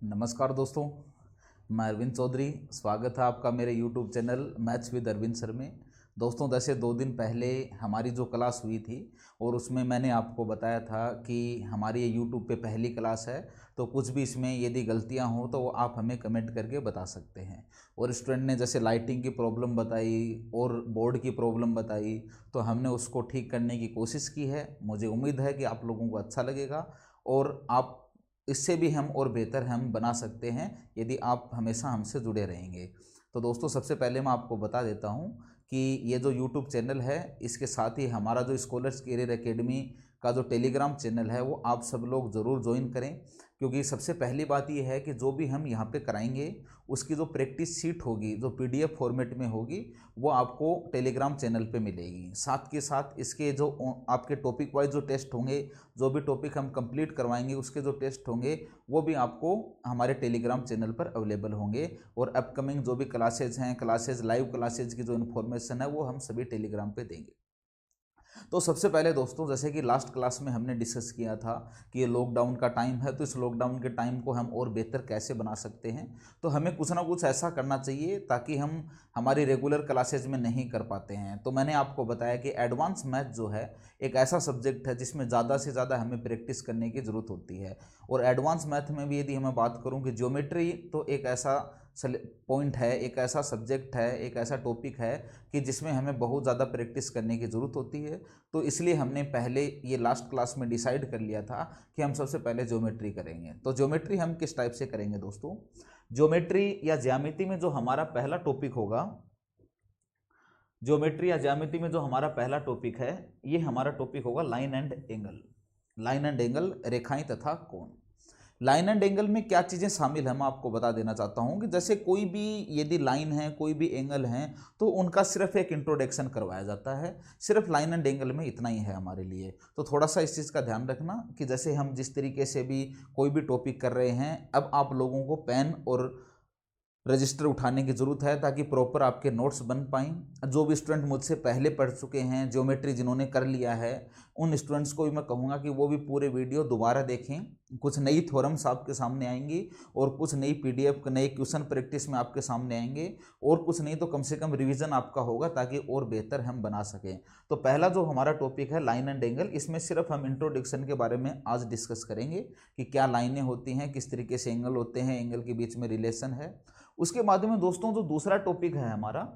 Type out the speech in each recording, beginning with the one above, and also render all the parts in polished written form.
नमस्कार दोस्तों, मैं अरविंद चौधरी। स्वागत है आपका मेरे YouTube channel maths with Arvind sir में। दोस्तों, जैसे 2 दिन पहले हमारी जो क्लास हुई थी और उसमें मैंने आपको बताया था कि हमारी ये YouTube पे पहली क्लास है, तो कुछ भी इसमें यदि गलतियां हो तो वो आप हमें कमेंट करके बता सकते हैं। और स्टूडेंट ने जैसे लाइटिंग की प्रॉब्लम बताई और बोर्ड की प्रॉब्लम बताई, तो हमने उसको ठीक करने की कोशिश की है। मुझे उम्मीद है कि आप लोगों को अच्छा लगेगा और आप इससे भी हम और बेहतर हम बना सकते हैं यदि आप हमेशा हमसे जुड़े रहेंगे। तो दोस्तों, सबसे पहले मैं आपको बता देता हूं कि ये जो यूट्यूब चैनल है, इसके साथ ही हमारा जो स्कॉलर्स कैरियर एकेडमी का जो टेलीग्राम चैनल है वो आप सब लोग ज़रूर ज्वाइन करें। क्योंकि सबसे पहली बात ये है कि जो भी हम यहाँ पे कराएंगे उसकी जो प्रैक्टिस शीट होगी, जो PDF फॉर्मेट में होगी, वो आपको टेलीग्राम चैनल पे मिलेगी। साथ के साथ इसके जो आपके टॉपिक वाइज जो टेस्ट होंगे, जो भी टॉपिक हम कंप्लीट करवाएंगे उसके जो टेस्ट होंगे वो भी आपको हमारे टेलीग्राम चैनल पर अवेलेबल होंगे। और अपकमिंग जो भी क्लासेज हैं, लाइव क्लासेज की जो इन्फॉर्मेशन है वो हम सभी टेलीग्राम पे देंगे। तो सबसे पहले दोस्तों, जैसे कि लास्ट क्लास में हमने डिस्कस किया था कि ये लॉकडाउन का टाइम है, तो इस लॉकडाउन के टाइम को हम और बेहतर कैसे बना सकते हैं। तो हमें कुछ ना कुछ ऐसा करना चाहिए ताकि हम हमारी रेगुलर क्लासेज में नहीं कर पाते हैं। तो मैंने आपको बताया कि एडवांस मैथ जो है एक ऐसा सब्जेक्ट है जिसमें ज़्यादा से ज़्यादा हमें प्रैक्टिस करने की ज़रूरत होती है। और एडवांस मैथ में भी यदि मैं बात करूँ कि ज्योमेट्री तो एक ऐसा पॉइंट है, एक ऐसा सब्जेक्ट है, एक ऐसा टॉपिक है कि जिसमें हमें बहुत ज़्यादा प्रैक्टिस करने की ज़रूरत होती है। तो इसलिए हमने पहले ये लास्ट क्लास में डिसाइड कर लिया था कि हम सबसे पहले ज्योमेट्री करेंगे। तो ज्योमेट्री हम किस टाइप से करेंगे दोस्तों? ज्योमेट्री या ज्यामिति में जो हमारा पहला टॉपिक होगा, ज्योमेट्री या ज्यामिति में जो हमारा पहला टॉपिक है, ये हमारा टॉपिक होगा line and angle. Line and angle, रेखाएं तथा कोण। लाइन एंड एंगल में क्या चीज़ें शामिल है मैं आपको बता देना चाहता हूं कि जैसे कोई भी यदि लाइन है, कोई भी एंगल है, तो उनका सिर्फ एक इंट्रोडक्शन करवाया जाता है। सिर्फ लाइन एंड एंगल में इतना ही है हमारे लिए। तो थोड़ा सा इस चीज़ का ध्यान रखना कि जैसे हम जिस तरीके से भी कोई भी टॉपिक कर रहे हैं, अब आप लोगों को पेन और रजिस्टर उठाने की ज़रूरत है ताकि प्रॉपर आपके नोट्स बन पाएँ। जो भी स्टूडेंट मुझसे पहले पढ़ चुके हैं, ज्योमेट्री जिन्होंने कर लिया है, उन स्टूडेंट्स को भी मैं कहूँगा कि वो भी पूरे वीडियो दोबारा देखें। कुछ नई थ्योरम्स आपके सामने आएंगी और कुछ नई PDF, नए क्वेश्चन प्रैक्टिस में आपके सामने आएंगे, और कुछ नहीं तो कम से कम रिवीजन आपका होगा ताकि और बेहतर हम बना सकें। तो पहला जो हमारा टॉपिक है लाइन एंड एंगल, इसमें सिर्फ हम इंट्रोडक्शन के बारे में आज डिस्कस करेंगे कि क्या लाइनें होती हैं, किस तरीके से एंगल होते हैं, एंगल के बीच में रिलेशन है। उसके बाद में दोस्तों जो दूसरा टॉपिक है हमारा,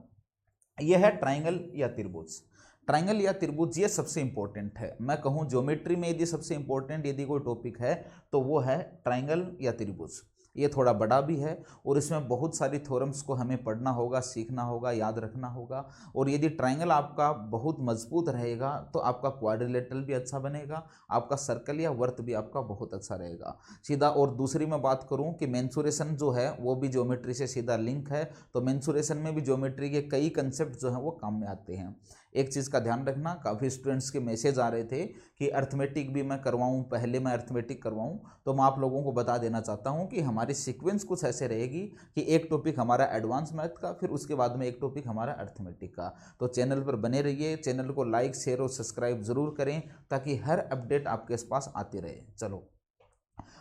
यह है ट्राइंगल या त्रिभुज। ट्राइंगल या त्रिभुज ये सबसे इंपॉर्टेंट है। मैं कहूँ ज्योमेट्री में यदि सबसे इंपॉर्टेंट यदि कोई टॉपिक है तो वो है ट्राइंगल या त्रिभुज। ये थोड़ा बड़ा भी है और इसमें बहुत सारी थ्योरम्स को हमें पढ़ना होगा, सीखना होगा, याद रखना होगा। और यदि ट्राइंगल आपका बहुत मजबूत रहेगा तो आपका क्वाड्रिलेटरल भी अच्छा बनेगा, आपका सर्कल या वर्त भी आपका बहुत अच्छा रहेगा सीधा। और दूसरी मैं बात करूं कि मेंसुरेशन जो है वो भी ज्योमेट्री से सीधा लिंक है। तो मेंसुरेशन में भी ज्योमेट्री के कई कंसेप्ट जो हैं वो काम में आते हैं। एक चीज़ का ध्यान रखना, काफ़ी स्टूडेंट्स के मैसेज आ रहे थे कि अर्थमेटिक भी मैं करवाऊं, पहले मैं अर्थमेटिक करवाऊं। तो मैं आप लोगों को बता देना चाहता हूं कि हमारी सीक्वेंस कुछ ऐसे रहेगी कि एक टॉपिक हमारा एडवांस मैथ का, फिर उसके बाद में एक टॉपिक हमारा अर्थमेटिक का। तो चैनल पर बने रहिए, चैनल को लाइक, शेयर और सब्सक्राइब जरूर करें ताकि हर अपडेट आपके पास आती रहे। चलो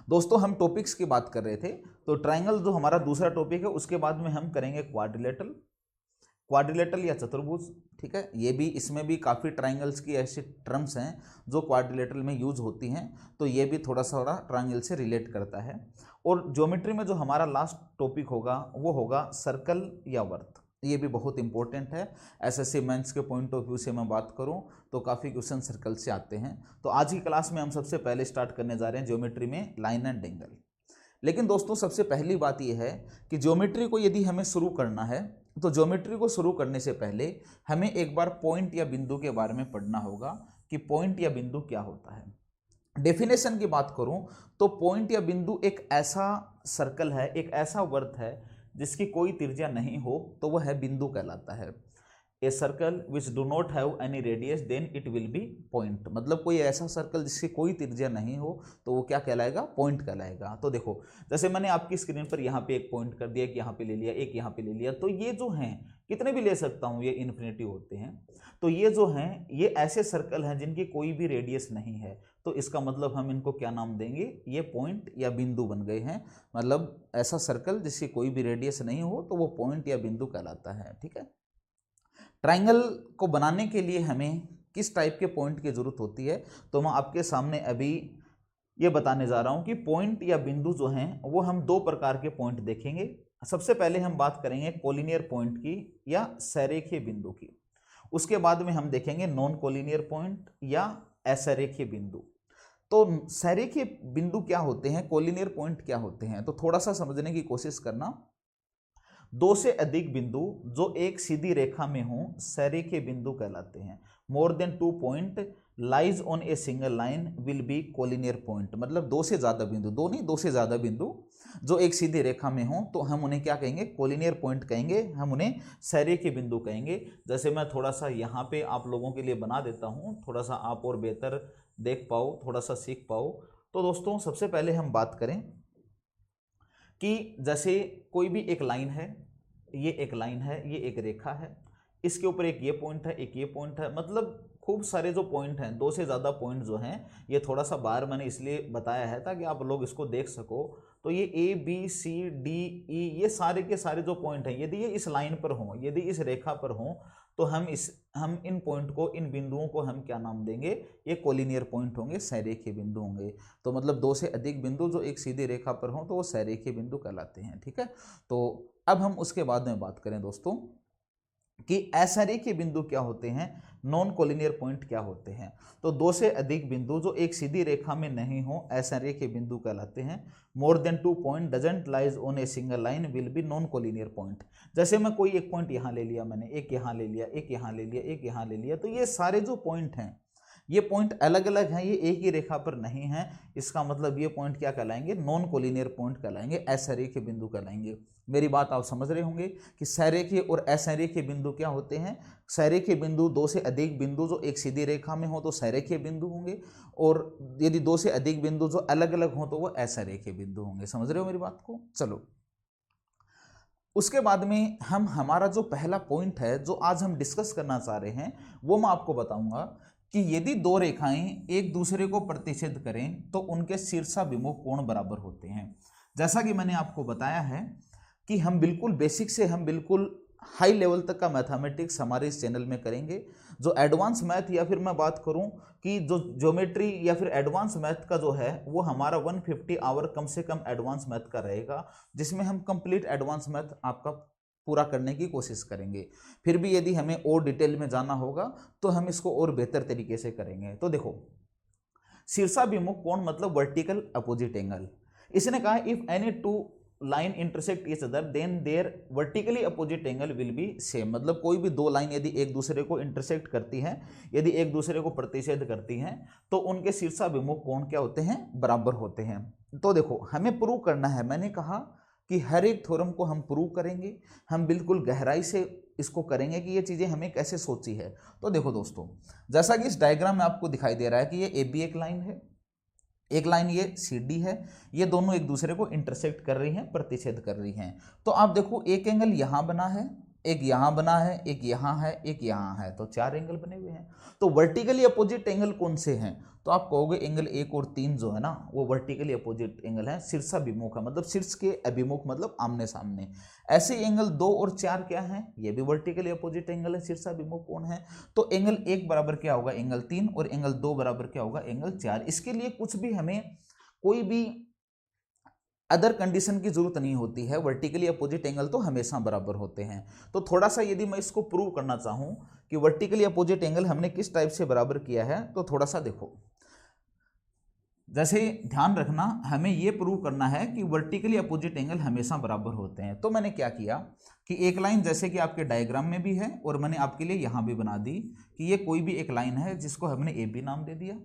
दोस्तों, हम टॉपिक्स की बात कर रहे थे, तो ट्राइंगल जो हमारा दूसरा टॉपिक है, उसके बाद में हम करेंगे क्वाड्रिलेटरल। क्वाड्रिलेटरल या चतुर्भुज, ठीक है। ये भी, इसमें भी काफ़ी ट्राइंगल्स की ऐसी टर्म्स हैं जो क्वाड्रिलेटरल में यूज होती हैं, तो ये भी थोड़ा सा ट्राइंगल से रिलेट करता है। और ज्योमेट्री में जो हमारा लास्ट टॉपिक होगा वो होगा सर्कल या वर्त। ये भी बहुत इंपॉर्टेंट है। SSC मेंस के पॉइंट ऑफ व्यू से मैं बात करूं तो काफ़ी क्वेश्चन सर्कल से आते हैं। तो आज की क्लास में हम सबसे पहले स्टार्ट करने जा रहे हैं ज्योमेट्री में लाइन एंड एंगल। लेकिन दोस्तों, सबसे पहली बात यह है कि ज्योमेट्री को यदि हमें शुरू करना है तो ज्योमेट्री को शुरू करने से पहले हमें एक बार पॉइंट या बिंदु के बारे में पढ़ना होगा कि पॉइंट या बिंदु क्या होता है। डेफिनेशन की बात करूं तो पॉइंट या बिंदु एक ऐसा सर्कल है, एक ऐसा वर्त है जिसकी कोई त्रिज्या नहीं हो तो वह है बिंदु कहलाता है। A circle which do not have any radius then it will be point. मतलब कोई ऐसा सर्कल जिसकी कोई त्रिज्या नहीं हो तो वो क्या कहलाएगा? पॉइंट कहलाएगा। तो देखो, जैसे मैंने आपकी स्क्रीन पर यहाँ पे एक पॉइंट कर दिया, एक यहाँ पे ले लिया, एक यहाँ पे ले लिया, तो ये जो हैं कितने भी ले सकता हूँ, ये इन्फिनिटी होते हैं। तो ये जो हैं ये ऐसे सर्कल हैं जिनकी कोई भी रेडियस नहीं है, तो इसका मतलब हम इनको क्या नाम देंगे, ये पॉइंट या बिंदु बन गए हैं। मतलब ऐसा सर्कल जिसकी कोई भी रेडियस नहीं हो तो वो पॉइंट या बिंदु कहलाता है। ठीक है, ट्राइंगल को बनाने के लिए हमें किस टाइप के पॉइंट की जरूरत होती है, तो मैं आपके सामने अभी ये बताने जा रहा हूं कि पॉइंट या बिंदु जो हैं वो हम दो प्रकार के पॉइंट देखेंगे। सबसे पहले हम बात करेंगे कोलिनियर पॉइंट की या सरेखीय बिंदु की। उसके बाद में हम देखेंगे नॉन कोलिनियर पॉइंट या असरेखीय बिंदु। तो सरेखीय बिंदु क्या होते हैं, कोलिनियर पॉइंट क्या होते हैं, तो थोड़ा सा समझने की कोशिश करना। दो से अधिक बिंदु जो एक सीधी रेखा में हों सरेखीय बिंदु कहलाते हैं। More than 2 point lies on a single line will B collinear point. मतलब दो से ज्यादा बिंदु, दो नहीं दो से ज्यादा बिंदु जो एक सीधी रेखा में हों तो हम उन्हें क्या कहेंगे, कोलिनियर पॉइंट कहेंगे, हम उन्हें सरेखीय बिंदु कहेंगे। जैसे मैं थोड़ा सा यहाँ पे आप लोगों के लिए बना देता हूँ, थोड़ा सा आप और बेहतर देख पाओ, थोड़ा सा सीख पाओ। तो दोस्तों सबसे पहले हम बात करें कि जैसे कोई भी एक लाइन है, ये एक लाइन है, ये एक रेखा है, इसके ऊपर एक ये पॉइंट है, एक ये पॉइंट है, मतलब खूब सारे जो पॉइंट हैं, दो से ज़्यादा पॉइंट जो हैं, ये थोड़ा सा बाहर मैंने इसलिए बताया है ताकि आप लोग इसको देख सको। तो ये A B C D E ये सारे के सारे जो पॉइंट हैं, यदि ये इस लाइन पर हों, यदि इस रेखा पर हों, तो हम इन पॉइंट को, इन बिंदुओं को हम क्या नाम देंगे, ये कोलिनियर पॉइंट होंगे, सरेखीय बिंदु होंगे। तो मतलब दो से अधिक बिंदु जो एक सीधी रेखा पर हों तो वो सरेखीय बिंदु कहलाते हैं। ठीक है, तो अब हम उसके बाद में बात करें दोस्तों कि असरेखीय बिंदु क्या होते हैं, नॉन कोलिनियर पॉइंट क्या होते हैं। तो दो से अधिक बिंदु जो एक सीधी रेखा में नहीं हो असरेखीय बिंदु कहलाते हैं। More than 2 point doesn't lies on a single line will B non collinear point. जैसे मैं कोई एक पॉइंट यहाँ ले लिया, मैंने एक यहाँ ले लिया, एक यहाँ ले लिया, एक यहाँ ले लिया, तो ये सारे जो पॉइंट हैं, ये पॉइंट अलग अलग हैं, ये एक ही रेखा पर नहीं है, इसका मतलब ये पॉइंट क्या कहलाएंगे, नॉन कोलिनियर पॉइंट कहलाएंगे, असरेखीय बिंदु कहलाएंगे। मेरी बात आप समझ रहे होंगे कि सरेखीय और असरेखीय बिंदु क्या होते हैं। सरेखीय बिंदु दो से अधिक बिंदु जो एक सीधी रेखा में हो तो सरेखीय बिंदु होंगे, और यदि दो से अधिक बिंदु जो अलग अलग हो तो वो असरेखीय बिंदु होंगे। समझ रहे हो मेरी बात को। चलो उसके बाद में हम हमारा जो पहला पॉइंट है जो आज हम डिस्कस करना चाह रहे हैं वो मैं आपको बताऊंगा कि यदि दो रेखाएं एक दूसरे को प्रतिच्छेद करें तो उनके शीर्षाभिमुख कोण बराबर होते हैं। जैसा कि मैंने आपको बताया है कि हम बिल्कुल बेसिक से हम बिल्कुल हाई लेवल तक का मैथमेटिक्स हमारे इस चैनल में करेंगे। जो एडवांस मैथ या फिर मैं बात करूं कि जो ज्योमेट्री या फिर एडवांस मैथ का जो है वो हमारा 150 आवर कम से कम एडवांस मैथ का रहेगा, जिसमें हम कंप्लीट एडवांस मैथ आपका पूरा करने की कोशिश करेंगे। फिर भी यदि हमें और डिटेल में जाना होगा तो हम इसको और बेहतर तरीके से करेंगे। तो देखो, शीर्षाभिमुख कोण मतलब वर्टिकल अपोजिट एंगल। इसने कहा if any two line intersect each other then they're vertically opposite angle will be same. मतलब कोई भी दो लाइन यदि एक दूसरे को इंटरसेक्ट करती हैं, यदि एक दूसरे को प्रतिच्छेद करती हैं, तो उनके शीर्षाभिमुख कोण क्या होते हैं, बराबर होते हैं। तो देखो हमें प्रूव करना है, मैंने कहा कि हर एक थ्योरम को हम प्रूव करेंगे, हम बिल्कुल गहराई से इसको करेंगे कि ये चीज़ें हमें कैसे सोची है। तो देखो दोस्तों, जैसा कि इस डायग्राम में आपको दिखाई दे रहा है कि ये ए बी एक लाइन है, एक लाइन ये सी डी है, ये दोनों एक दूसरे को इंटरसेक्ट कर रही हैं, प्रतिच्छेद कर रही हैं। तो आप देखो एक एंगल यहाँ बना है, एक यहाँ बना है, एक यहाँ है, एक यहाँ है, तो 4 एंगल बने हुए हैं। तो वर्टिकली अपोजिट एंगल कौन से हैं, तो आप कहोगे एंगल 1 और 3 जो है ना वो वर्टिकली अपोजिट एंगल है, शीर्षाभिमुख है, मतलब शीर्ष के अभिमुख मतलब आमने सामने। ऐसे एंगल 2 और 4 क्या है, ये भी वर्टिकली अपोजिट एंगल है, शीर्षाभिमुख कोण है। तो एंगल 1 बराबर क्या होगा, एंगल 3, और एंगल 2 बराबर क्या होगा, एंगल 4। इसके लिए कुछ भी हमें कोई भी अदर कंडीशन की जरूरत नहीं होती है, वर्टिकली अपोजिट एंगल तो हमेशा बराबर होते हैं। तो थोड़ा सा यदि मैं इसको प्रूव करना चाहूं कि वर्टिकली अपोजिट एंगल हमने किस टाइप से बराबर किया है, तो थोड़ा सा देखो, जैसे ध्यान रखना हमें यह प्रूव करना है कि वर्टिकली अपोजिट एंगल हमेशा बराबर होते हैं। तो मैंने क्या किया कि एक लाइन जैसे कि आपके डायग्राम में भी है और मैंने आपके लिए यहां भी बना दी कि ये कोई भी एक लाइन है जिसको हमने ए बी नाम दे दिया,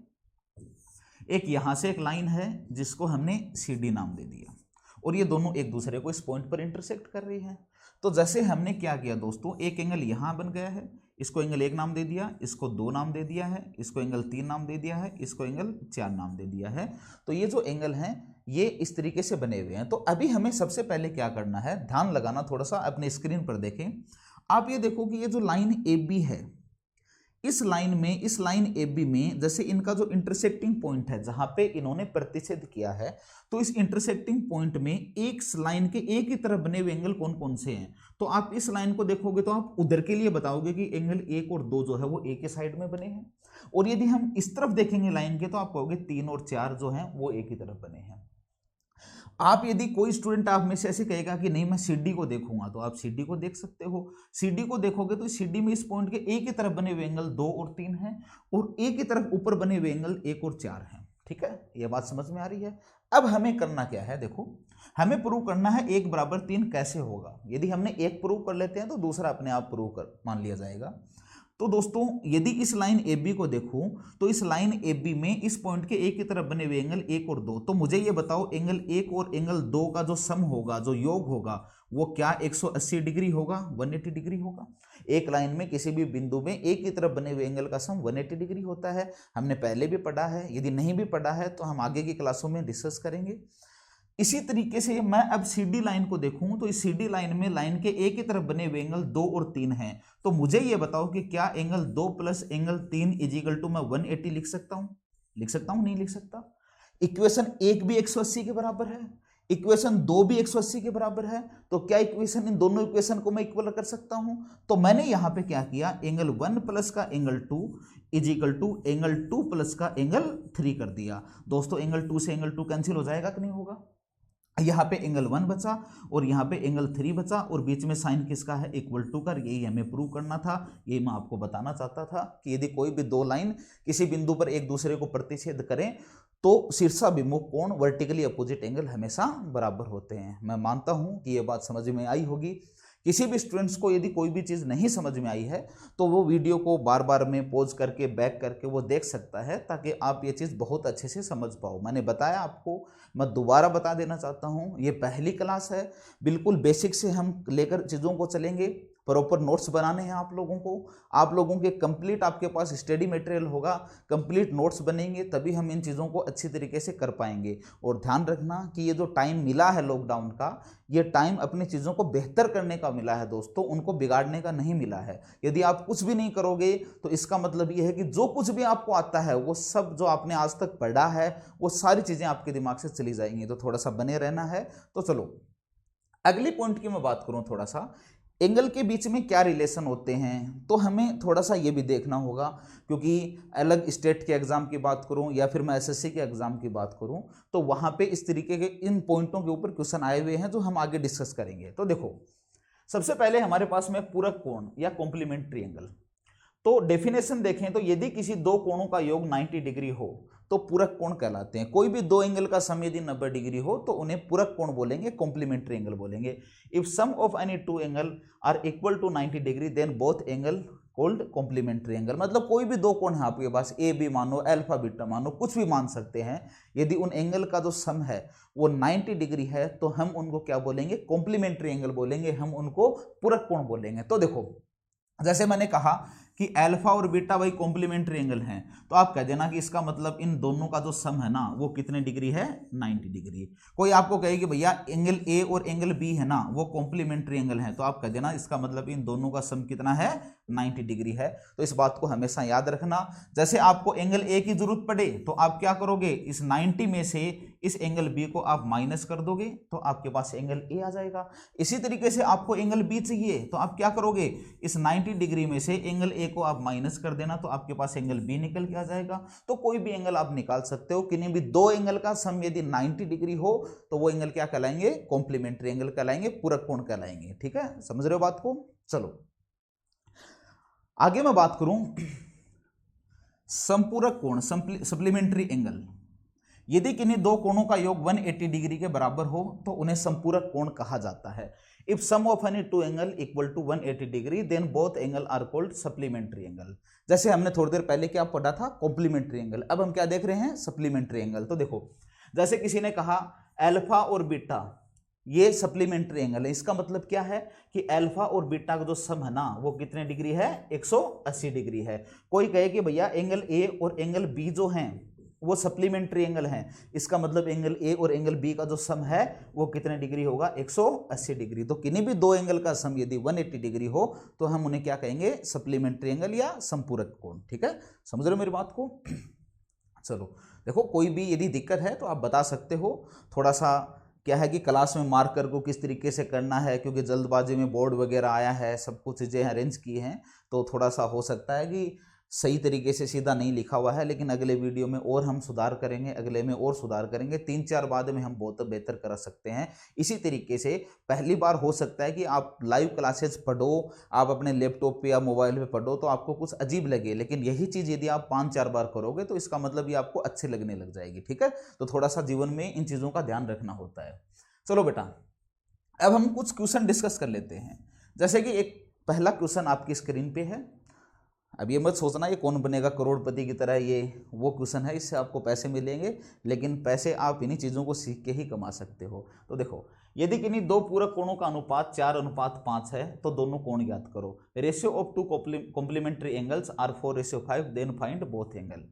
एक यहां से एक लाइन है जिसको हमने सी डी नाम दे दिया, और ये दोनों एक दूसरे को इस पॉइंट पर इंटरसेक्ट कर रही हैं। तो जैसे हमने क्या किया दोस्तों, एक एंगल यहाँ बन गया है, इसको एंगल 1 नाम दे दिया, इसको 2 नाम दे दिया है, इसको एंगल 3 नाम दे दिया है, इसको एंगल 4 नाम दे दिया है। तो ये जो एंगल हैं ये इस तरीके से बने हुए हैं। तो अभी हमें सबसे पहले क्या करना है, ध्यान लगाना, थोड़ा सा अपने स्क्रीन पर देखें आप, ये देखो कि ये जो लाइन ए बी है, इस लाइन ए बी में जैसे इनका जो इंटरसेक्टिंग पॉइंट है जहां पे इन्होंने प्रतिच्छेद किया है, तो इस इंटरसेक्टिंग पॉइंट में एक लाइन के एक ही तरफ बने हुए एंगल कौन कौन से हैं। तो आप इस लाइन को देखोगे तो आप उधर के लिए बताओगे कि एंगल 1 और 2 जो है वो एक ही साइड में बने हैं, और यदि हम इस तरफ देखेंगे लाइन के तो आप कहोगे 3 और 4 जो हैं वो एक ही तरफ बने हैं। आप यदि कोई स्टूडेंट आप में से ऐसे कहेगा कि नहीं मैं सीडी को देखूंगा, तो आप सीडी को देख सकते हो। सीडी को देखोगे तो सीडी में इस पॉइंट के एक ही तरफ बने हुए एंगल 2 और 3 हैं, और एक ही तरफ ऊपर बने हुए एंगल 1 और 4 हैं। ठीक है, ये बात समझ में आ रही है। अब हमें करना क्या है, देखो हमें प्रूव करना है 1 बराबर 3 कैसे होगा। यदि हमने एक प्रूव कर लेते हैं तो दूसरा अपने आप प्रूव कर मान लिया जाएगा। तो दोस्तों यदि इस लाइन ए बी को देखूं तो इस लाइन ए बी में इस पॉइंट के एक ही तरफ बने हुए एंगल 1 और 2, तो मुझे ये बताओ एंगल 1 और एंगल 2 का जो सम होगा, जो योग होगा, वो क्या 180 डिग्री होगा, 180 डिग्री होगा। एक लाइन में किसी भी बिंदु में एक ही तरफ बने हुए एंगल का सम 180 डिग्री होता है। हमने पहले भी पढ़ा है, यदि नहीं भी पढ़ा है तो हम आगे की क्लासों में डिस्कस करेंगे। इसी तरीके से मैं अब सीडी लाइन को देखूं तो इस सीडी लाइन में लाइन के एक ही तरफ बने हुए एंगल 2 और 3 हैं। तो मुझे ये बताओ कि क्या angle 2 plus angle 3 is equal to मैं 180 लिख सकता हूं? लिख सकता हूं, नहीं लिख सकता? इक्वेशन 1 भी 180 के बराबर है, इक्वेशन 2 भी 180 के बराबर है, तो क्या इक्वेशन, इन दोनों इक्वेशन को मैं इक्वल कर सकता हूं? तो मैंने यहां पे क्या किया, एंगल 1 प्लस का angle 2 is equal to angle 2 plus का एंगल 3 कर दिया। दोस्तों एंगल 2 से एंगल 2 कैंसिल हो जाएगा कि नहीं होगा? यहाँ पे एंगल 1 बचा और यहाँ पे एंगल 3 बचा, और बीच में साइन किसका है, इक्वल टू का। यही हमें प्रूव करना था, यही मैं आपको बताना चाहता था कि यदि कोई भी दो लाइन किसी बिंदु पर एक दूसरे को प्रतिच्छेद करें तो शीर्षाभिमुख कोण वर्टिकली अपोजिट एंगल हमेशा बराबर होते हैं। मैं मानता हूँ कि ये बात समझ में आई होगी। किसी भी स्टूडेंट्स को यदि कोई भी चीज़ नहीं समझ में आई है तो वो वीडियो को बार बार में पॉज करके बैक करके वो देख सकता है, ताकि आप ये चीज़ बहुत अच्छे से समझ पाओ। मैंने बताया आपको, मैं दोबारा बता देना चाहता हूँ, ये पहली क्लास है, बिल्कुल बेसिक से हम लेकर चीज़ों को चलेंगे। प्रॉपर नोट्स बनाने हैं आप लोगों को, आप लोगों के कंप्लीट आपके पास स्टडी मटेरियल होगा, कंप्लीट नोट्स बनेंगे, तभी हम इन चीज़ों को अच्छी तरीके से कर पाएंगे। और ध्यान रखना कि ये जो टाइम मिला है लॉकडाउन का, ये टाइम अपनी चीज़ों को बेहतर करने का मिला है दोस्तों, उनको बिगाड़ने का नहीं मिला है। यदि आप कुछ भी नहीं करोगे तो इसका मतलब ये है कि जो कुछ भी आपको आता है वो सब जो आपने आज तक पढ़ा है वो सारी चीज़ें आपके दिमाग से चली जाएंगी। तो थोड़ा सा बने रहना है। तो चलो अगली पॉइंट की मैं बात करूं, थोड़ा सा एंगल के बीच में क्या रिलेशन होते हैं, तो हमें थोड़ा सा ये भी देखना होगा, क्योंकि अलग स्टेट के एग्जाम की बात करूं या फिर मैं एसएससी के एग्जाम की बात करूं तो वहां पे इस तरीके के इन पॉइंटों के ऊपर क्वेश्चन आए हुए हैं जो हम आगे डिस्कस करेंगे। तो देखो सबसे पहले हमारे पास में पूरक कोण या कॉम्प्लीमेंट्री एंगल। तो डेफिनेशन देखें तो यदि किसी दो कोणों का योग 90 डिग्री हो तो पूरक कोण कहलाते हैं। कोई भी दो एंगल का सम यदि 90 डिग्री हो तो उन्हें पूरक कोण बोलेंगे, कॉम्प्लीमेंट्री एंगल बोलेंगे। If sum of any two angle are equal to 90 degree then both angle called complementary angle. मतलब कोई भी दो कोण है आपके पास, ए बी मानो, अल्फा बीटा मानो, कुछ भी मान सकते हैं, यदि उन एंगल का जो सम है वो 90 डिग्री है तो हम उनको क्या बोलेंगे, कॉम्प्लीमेंट्री एंगल बोलेंगे, हम उनको पूरक कोण बोलेंगे। तो देखो जैसे मैंने कहा कि अल्फा और बीटा भाई कॉम्प्लीमेंट्री एंगल हैं, तो आप कह देना कि इसका मतलब इन दोनों का जो सम है ना वो कितने डिग्री है, 90 डिग्री। कोई आपको कहे कि भैया एंगल ए और एंगल बी है ना वो कॉम्प्लीमेंट्री एंगल है, तो आप कह देना इसका मतलब इन दोनों का सम कितना है, 90 डिग्री है। तो इस बात को हमेशा याद रखना। जैसे आपको एंगल ए की जरूरत पड़े तो आप क्या करोगे, इस 90 में से इस एंगल बी को आप माइनस कर दोगे तो आपके पास एंगल ए आ जाएगा। इसी तरीके से आपको एंगल बी चाहिए तो आप क्या करोगे, इस 90 डिग्री में से एंगल ए को आप माइनस कर देना तो आपके पास एंगल बी निकल के आ जाएगा। तो कोई भी एंगल आप निकाल सकते हो, किन्हीं भी दो एंगल का सम यदि 90 डिग्री हो तो वो एंगल क्या कहलाएंगे, कॉम्प्लीमेंट्री एंगल कहलाएंगे, पूरक कोण कहलाएंगे। ठीक है, समझ रहे हो बात को। चलो आगे मैं बात करूं संपूरक कोण, सप्लीमेंट्री एंगल। यदि किन्हीं दो कोणों का योग 180 डिग्री के बराबर हो तो उन्हें संपूरक कोण कहा जाता है। If sum of any two angle equal to 180 degree then both angle are called supplementary angle. जैसे हमने थोड़ी देर पहले क्या पढ़ा था, कॉम्प्लीमेंट्री एंगल, अब हम क्या देख रहे हैं, सप्लीमेंट्री एंगल। तो देखो जैसे किसी ने कहा अल्फा और बीटा ये सप्लीमेंट्री एंगल है, इसका मतलब क्या है कि अल्फा और बीटा का जो सम है ना वो कितने डिग्री है, 180 डिग्री है। कोई कहे कि भैया एंगल ए और एंगल बी जो हैं वो सप्लीमेंट्री एंगल हैं। इसका मतलब एंगल ए और एंगल बी का जो सम है वो कितने डिग्री होगा, 180 डिग्री। तो किन्हीं भी दो एंगल का सम यदि 180 डिग्री हो तो हम उन्हें क्या कहेंगे, सप्लीमेंट्री एंगल या समपूरक कोण। ठीक है, समझ रहे हो मेरी बात को। चलो देखो, कोई भी यदि दिक्कत है तो आप बता सकते हो। थोड़ा सा क्या है कि क्लास में मार्कर को किस तरीके से करना है, क्योंकि जल्दबाजी में बोर्ड वगैरह आया है, सब कुछ चीज़ें अरेंज की हैं, तो थोड़ा सा हो सकता है कि सही तरीके से सीधा नहीं लिखा हुआ है। लेकिन अगले वीडियो में और हम सुधार करेंगे, अगले में और सुधार करेंगे, 3-4 बाद में हम बहुत बेहतर कर सकते हैं। इसी तरीके से पहली बार हो सकता है कि आप लाइव क्लासेस पढ़ो, आप अपने लैपटॉप पे या मोबाइल पे पढ़ो तो आपको कुछ अजीब लगे, लेकिन यही चीज़ यदि आप 5-4 बार करोगे तो इसका मतलब ये आपको अच्छे लगने लग जाएगी। ठीक है, तो थोड़ा सा जीवन में इन चीज़ों का ध्यान रखना होता है। चलो बेटा, अब हम कुछ क्वेश्चन डिस्कस कर लेते हैं। जैसे कि एक पहला क्वेश्चन आपकी स्क्रीन पे है। अब ये मत सोचना ये कौन बनेगा करोड़पति की तरह, ये वो क्वेश्चन है, इससे आपको पैसे मिलेंगे, लेकिन पैसे आप इन्हीं चीज़ों को सीख के ही कमा सकते हो। तो देखो, यदि किन्हीं दो पूरक कोणों का अनुपात 4:5 है तो दोनों कोण ज्ञात करो। Ratio of two complementary angles are 4:5, then find both angle.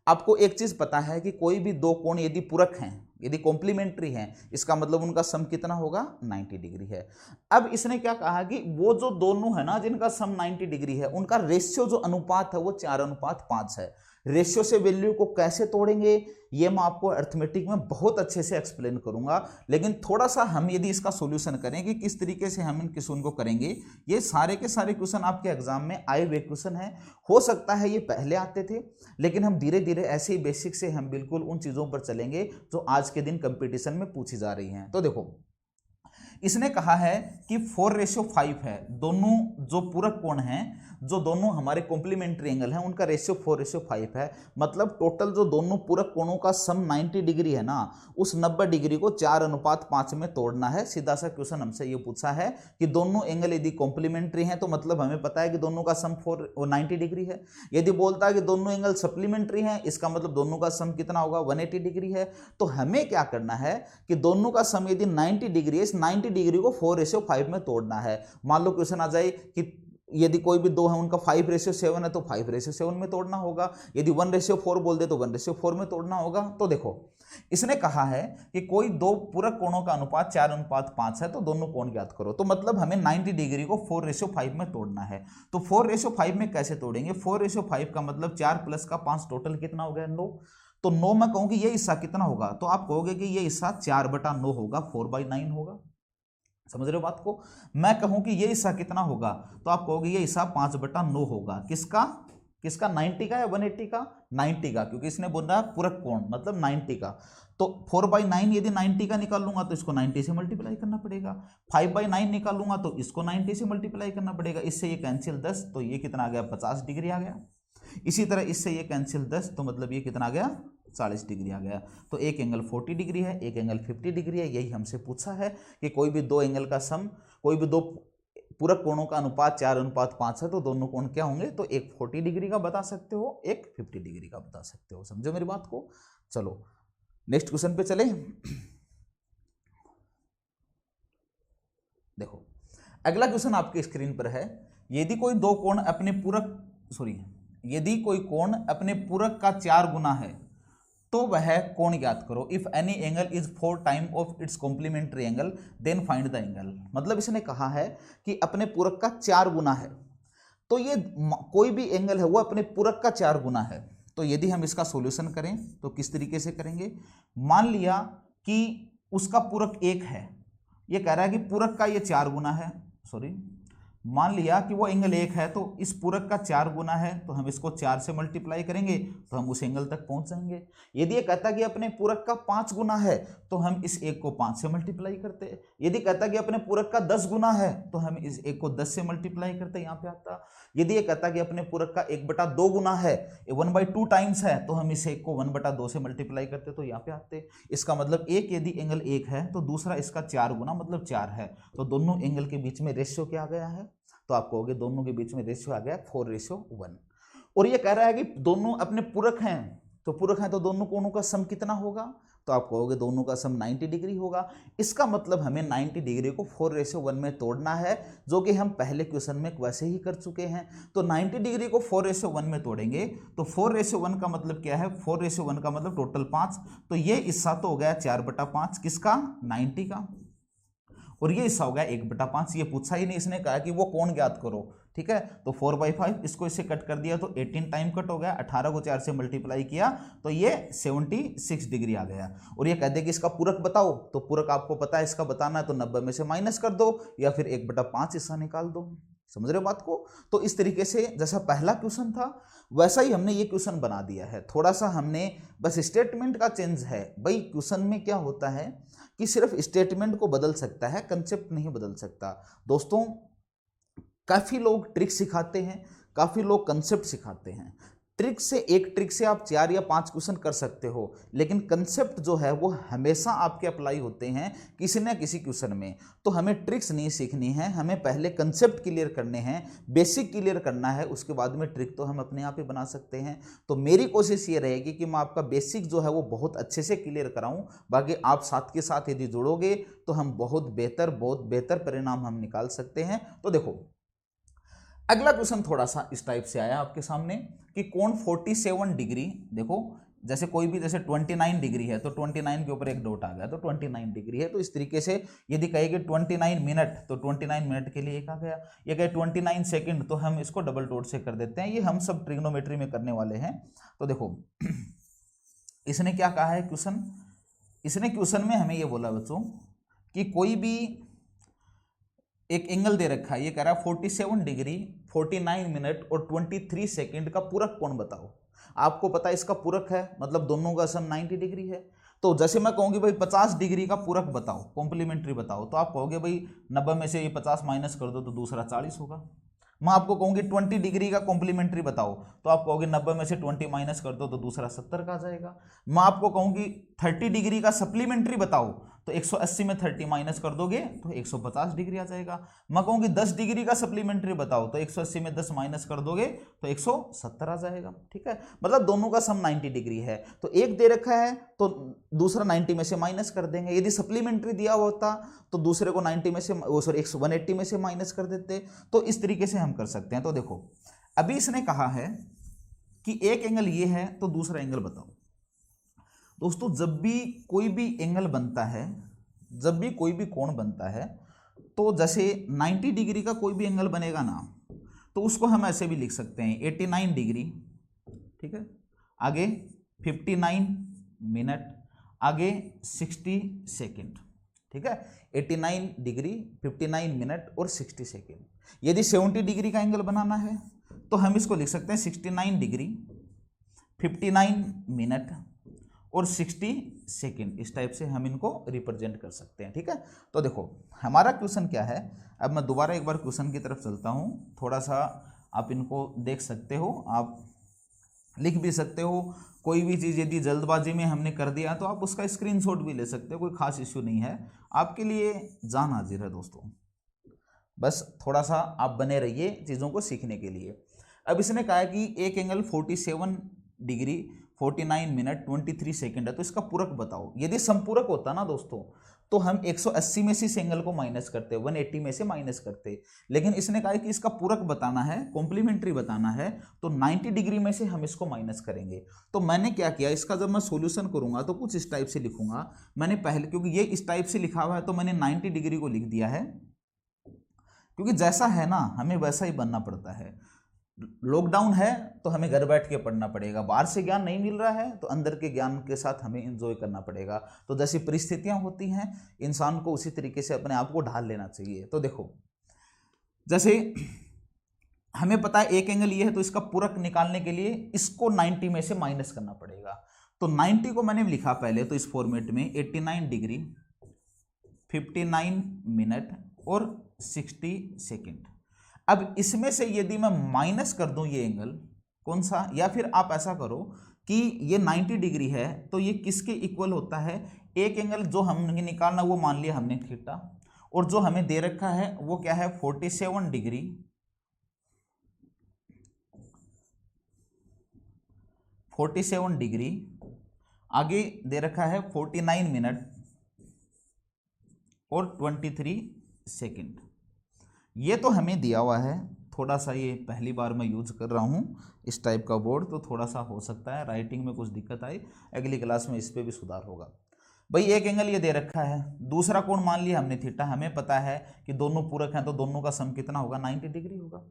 आपको एक चीज पता है कि कोई भी दो कोण यदि पूरक हैं, यदि कॉम्प्लीमेंट्री हैं, इसका मतलब उनका सम कितना होगा, 90 डिग्री है। अब इसने क्या कहा कि वो जो दोनों है ना जिनका सम 90 डिग्री है, उनका रेशियो जो अनुपात है वो 4:5 है। रेशियो से वैल्यू को कैसे तोड़ेंगे ये मैं आपको अर्थमेटिक में बहुत अच्छे से एक्सप्लेन करूंगा, लेकिन थोड़ा सा हम यदि इसका सॉल्यूशन करें कि किस तरीके से हम इन क्वेश्चन को करेंगे, ये सारे के सारे क्वेश्चन आपके एग्जाम में आए हुए क्वेश्चन है। हो सकता है ये पहले आते थे, लेकिन हम धीरे धीरे ऐसे ही बेसिक से हम बिल्कुल उन चीज़ों पर चलेंगे जो आज के दिन कंपटीशन में पूछी जा रही हैं। तो देखो, इसने कहा है कि 4:5 है, दोनों जो पूरक कोण हैं, जो दोनों हमारे कॉम्प्लीमेंट्री एंगल हैं, उनका रेशियो 4:5 है। मतलब टोटल जो दोनों पूरक कोणों का सम 90 डिग्री है ना, उस 90 डिग्री को 4:5 में तोड़ना है। सीधा सा क्वेश्चन हमसे ये पूछा है कि दोनों एंगल यदि कॉम्प्लीमेंट्री हैं तो मतलब हमें पता है कि दोनों का सम 90 डिग्री है। यदि बोलता है कि दोनों एंगल सप्लीमेंट्री हैं, इसका मतलब दोनों का सम कितना होगा, 180 डिग्री है। तो हमें क्या करना है कि दोनों का सम यदि 90 डिग्री है, इस 90 डिग्री को 4:5 में तोड़ना है। मान लो क्वेश्चन आ जाए कि यदि कोई भी दो है उनका 5:7 है तो 5:7 में तोड़ना होगा। यदि 1:4 बोल दे तो 1:4 में तोड़ना होगा। तो देखो, इसने कहा है कि कोई दो पूरक कोणों का अनुपात 4:5 है तो दोनों कोण ज्ञात करो। तो मतलब हमें 90 डिग्री को 4:5 में तोड़ना है। तो 4:5 में कैसे तोड़ेंगे, 4:5 का मतलब 4 + का 5 टोटल कितना हो गया, 9। तो 9 मैं कहूँ कि ये हिस्सा कितना होगा, तो आप कहोगे कि ये हिस्सा 4/9 होगा, 4/9 होगा। समझ रहे हो बात को। मैं कहूं कि ये हिस्सा कितना होगा, तो आप कहोगे ये हिस्सा 5/9 होगा। किसका किसका, 90 का या 180 का, 90 का, क्योंकि इसने बोला पूरक कोण मतलब 90 का। तो 4/9 यदि 90 का निकालूंगा तो इसको 90 से मल्टीप्लाई करना पड़ेगा। 5/9 निकालूंगा तो इसको 90 से मल्टीप्लाई करना पड़ेगा। इससे ये कैंसिल 10, तो ये कितना आ गया, 50 डिग्री आ गया। इसी तरह इससे ये कैंसिल 10, तो मतलब ये कितना आ गया, 40 डिग्री आ गया। तो एक एंगल 40 डिग्री है, एक एंगल 50 डिग्री है। यही हमसे पूछा है कि कोई भी दो एंगल का सम, कोई भी दो पूरक कोणों का अनुपात 4:5 है तो दोनों कोण क्या होंगे, तो एक 40 डिग्री का बता सकते हो, एक 50 डिग्री का बता सकते हो। समझो मेरी बात को। चलो नेक्स्ट क्वेश्चन पे चले। देखो, अगला क्वेश्चन आपके स्क्रीन पर है। यदि कोई दो कोण अपने पूरक यदि कोई कोण अपने पूरक का 4 गुना है तो वह कोण ज्ञात करो। If any angle is 4 time of its complementary angle then find the angle. मतलब इसने कहा है कि अपने पूरक का 4 गुना है, तो ये कोई भी एंगल है वो अपने पूरक का 4 गुना है। तो यदि हम इसका सॉल्यूशन करें तो किस तरीके से करेंगे। मान लिया कि उसका पूरक 1 है, ये कह रहा है कि पूरक का ये 4 गुना है, मान लिया कि वो एंगल 1 है तो इस पूरक का 4 गुना है, तो हम इसको 4 से मल्टीप्लाई करेंगे तो हम उस एंगल तक पहुंच जाएंगे। यदि ये कहता कि अपने पूरक का 5 गुना है तो हम इस एक को 5 से मल्टीप्लाई करते हैं। यदि कहता कि अपने पूरक का 10 गुना है तो हम इस एक को 10 से मल्टीप्लाई करते, यहाँ पे आता। यदि ये कहता कि अपने पूरक का 1/2 गुना है, 1/2 टाइम्स है, तो हम इस एक को 1/2 से मल्टीप्लाई करते, तो यहाँ पे आते। इसका मतलब एक यदि एंगल 1 है तो दूसरा इसका 4 गुना मतलब 4 है, तो दोनों एंगल के बीच में रेशियो क्या आ गया है, तो आप कहोगे दोनों के बीच में रेशियो आ गया 4:1। और ये कह रहा है कि दोनों अपने पूरक हैं, तो पूरक हैं तो दोनों कोणों का सम कितना होगा, तो आप कहोगे दोनों का सम 90 डिग्री होगा। इसका मतलब हमें 90 डिग्री को 4:1 में तोड़ना है, जो कि हम पहले क्वेश्चन में वैसे ही कर चुके हैं। तो 90 डिग्री को 4:1 में तोड़ेंगे तो 4:1 का मतलब क्या है, 4:1 का मतलब टोटल 5, तो ये हिस्सा तो हो गया 4/5 किसका, 90 का, और ये हिस्सा हो गया 1/5। ये पूछा ही नहीं, इसने कहा कि वो कोण ज्ञात करो, ठीक है। तो 4/5 इसको इससे कट कर दिया तो 18 टाइम कट हो गया, 18 को 4 से मल्टीप्लाई किया तो ये 76 डिग्री आ गया। और ये कह दे कि इसका पूरक बताओ, तो पूरक आपको पता है इसका बताना है, तो 90 में से माइनस कर दो या फिर 1/5 हिस्सा निकाल दो। समझ रहे हो बात को। तो इस तरीके से जैसा पहला क्वेश्चन था वैसा ही हमने ये क्वेश्चन बना दिया है। थोड़ा सा हमने बस स्टेटमेंट का चेंज है। भाई क्वेश्चन में क्या होता है कि सिर्फ स्टेटमेंट को बदल सकता है, कंसेप्ट नहीं बदल सकता। दोस्तों काफ़ी लोग ट्रिक सिखाते हैं, काफ़ी लोग कंसेप्ट सिखाते हैं। ट्रिक से एक ट्रिक से आप 4 या 5 क्वेश्चन कर सकते हो, लेकिन कंसेप्ट जो है वो हमेशा आपके अप्लाई होते हैं किसी न किसी क्वेश्चन में। तो हमें ट्रिक्स नहीं सीखनी है, हमें पहले कंसेप्ट क्लियर करने हैं, बेसिक क्लियर करना है, उसके बाद में ट्रिक तो हम अपने आप ही बना सकते हैं। तो मेरी कोशिश ये रहेगी कि मैं आपका बेसिक जो है वो बहुत अच्छे से क्लियर कराऊं, बाकी आप साथ के साथ यदि जुड़ोगे तो हम बहुत बेहतर परिणाम हम निकाल सकते हैं। तो देखो अगला क्वेश्चन थोड़ा सा इस टाइप से आया आपके सामने कि कोण 47 डिग्री, देखो जैसे कोई भी जैसे 29 डिग्री है तो 29 के ऊपर एक डॉट आ गया तो 29 डिग्री है। तो इस तरीके से यदि कहेगी 29 मिनट तो 29 मिनट के लिए एक आ गया। ये कहे 29 सेकंड तो हम इसको डबल डॉट से कर देते हैं। ये हम सब ट्रिग्नोमेट्री में करने वाले हैं। तो देखो इसने क्या कहा है क्वेश्चन, इसने क्वेश्चन में हमें ये बोला बच्चों कि कोई भी एक एंगल दे रखा है, ये कह रहा है 47 डिग्री 49 मिनट और 23 सेकंड का पूरक कोण बताओ। आपको पता है इसका पूरक है मतलब दोनों का सम 90 डिग्री है। तो जैसे मैं कहूँगी भाई 50 डिग्री का पूरक बताओ, कॉम्प्लीमेंट्री बताओ, तो आप कहोगे भाई 90 में से ये 50 माइनस कर दो तो दूसरा 40 होगा। मैं आपको कहूँगी 20 डिग्री का कॉम्प्लीमेंट्री बताओ, तो आप कहोगे 90 में से 20 माइनस कर दो तो दूसरा 70 का आ जाएगा। मैं आपको कहूँगी 30 डिग्री का सप्लीमेंट्री बताओ, तो 180 में 30 माइनस कर दोगे तो 150 डिग्री आ जाएगा। मैं कहूँगी 10 डिग्री का सप्लीमेंट्री बताओ, तो 180 में 10 माइनस कर दोगे तो 170 आ जाएगा। ठीक है, मतलब दोनों का सम 90 डिग्री है। तो एक दे रखा है तो दूसरा 90 में से माइनस कर देंगे। यदि सप्लीमेंट्री दिया होता तो दूसरे को 90 में से 180 में से माइनस कर देते। तो इस तरीके से हम कर सकते हैं। तो देखो अभी इसने कहा है कि एक एंगल ये है तो दूसरा एंगल बताओ। दोस्तों जब भी कोई भी एंगल बनता है, जब भी कोई भी कोण बनता है, तो जैसे 90 डिग्री का कोई भी एंगल बनेगा ना, तो उसको हम ऐसे भी लिख सकते हैं 89 डिग्री, ठीक है, आगे 59 मिनट, आगे 60 सेकेंड। ठीक है, 89 डिग्री 59 मिनट और 60 सेकेंड। यदि 70 डिग्री का एंगल बनाना है तो हम इसको लिख सकते हैं 69 डिग्री 59 मिनट और 60 सेकेंड। इस टाइप से हम इनको रिप्रेजेंट कर सकते हैं। ठीक है, तो देखो हमारा क्वेश्चन क्या है। अब मैं दोबारा एक बार क्वेश्चन की तरफ चलता हूँ, थोड़ा सा आप इनको देख सकते हो, आप लिख भी सकते हो। कोई भी चीज़ यदि जल्दबाजी में हमने कर दिया तो आप उसका स्क्रीनशॉट भी ले सकते हो, कोई खास इश्यू नहीं है। आपके लिए जान हाजिर है दोस्तों, बस थोड़ा सा आप बने रहिए चीज़ों को सीखने के लिए। अब इसने कहा है कि एक एंगल 47 डिग्री 49 मिनट 23 सेकेंड है, तो इसका पूरक बताओ। यदि संपूरक होता ना दोस्तों तो हम 180 में से इस एंगल को माइनस करते, 180 में से माइनस करते, लेकिन इसने कहा कि इसका पूरक बताना है, कॉम्प्लीमेंट्री बताना है, तो 90 डिग्री में से हम इसको माइनस करेंगे। तो मैंने क्या किया, इसका जब मैं सॉल्यूशन करूंगा तो कुछ इस टाइप से लिखूंगा। मैंने पहले, क्योंकि ये इस टाइप से लिखा हुआ है तो मैंने 90 डिग्री को लिख दिया है, क्योंकि जैसा है ना हमें वैसा ही बनना पड़ता है। लॉकडाउन है तो हमें घर बैठ के पढ़ना पड़ेगा, बाहर से ज्ञान नहीं मिल रहा है तो अंदर के ज्ञान के साथ हमें एंजॉय करना पड़ेगा। तो जैसी परिस्थितियां होती हैं इंसान को उसी तरीके से अपने आप को ढाल लेना चाहिए। तो देखो जैसे हमें पता है एक एंगल ये है, तो इसका पूरक निकालने के लिए इसको 90 में से माइनस करना पड़ेगा। तो 90 को मैंने लिखा पहले तो इस फॉर्मेट में 89 डिग्री 59 मिनट और 60 सेकेंड। अब इसमें से यदि मैं माइनस कर दूं ये एंगल कौन सा, या फिर आप ऐसा करो कि ये 90 डिग्री है तो ये किसके इक्वल होता है, एक एंगल जो हमने निकालना वो मान लिया हमने थीटा, और जो हमें दे रखा है वो क्या है 47 डिग्री 47 डिग्री, आगे दे रखा है 49 मिनट और 23 सेकंड। ये तो हमें दिया हुआ है, थोड़ा सा ये पहली बार मैं यूज कर रहा हूँ इस टाइप का बोर्ड, तो थोड़ा सा हो सकता है राइटिंग में कुछ दिक्कत आई, अगली क्लास में इस पर भी सुधार होगा। भाई एक एंगल ये दे रखा है, दूसरा कोण मान लिया हमने थीटा, हमें पता है कि दोनों पूरक हैं तो दोनों का सम कितना होगा, 90 डिग्री होगा,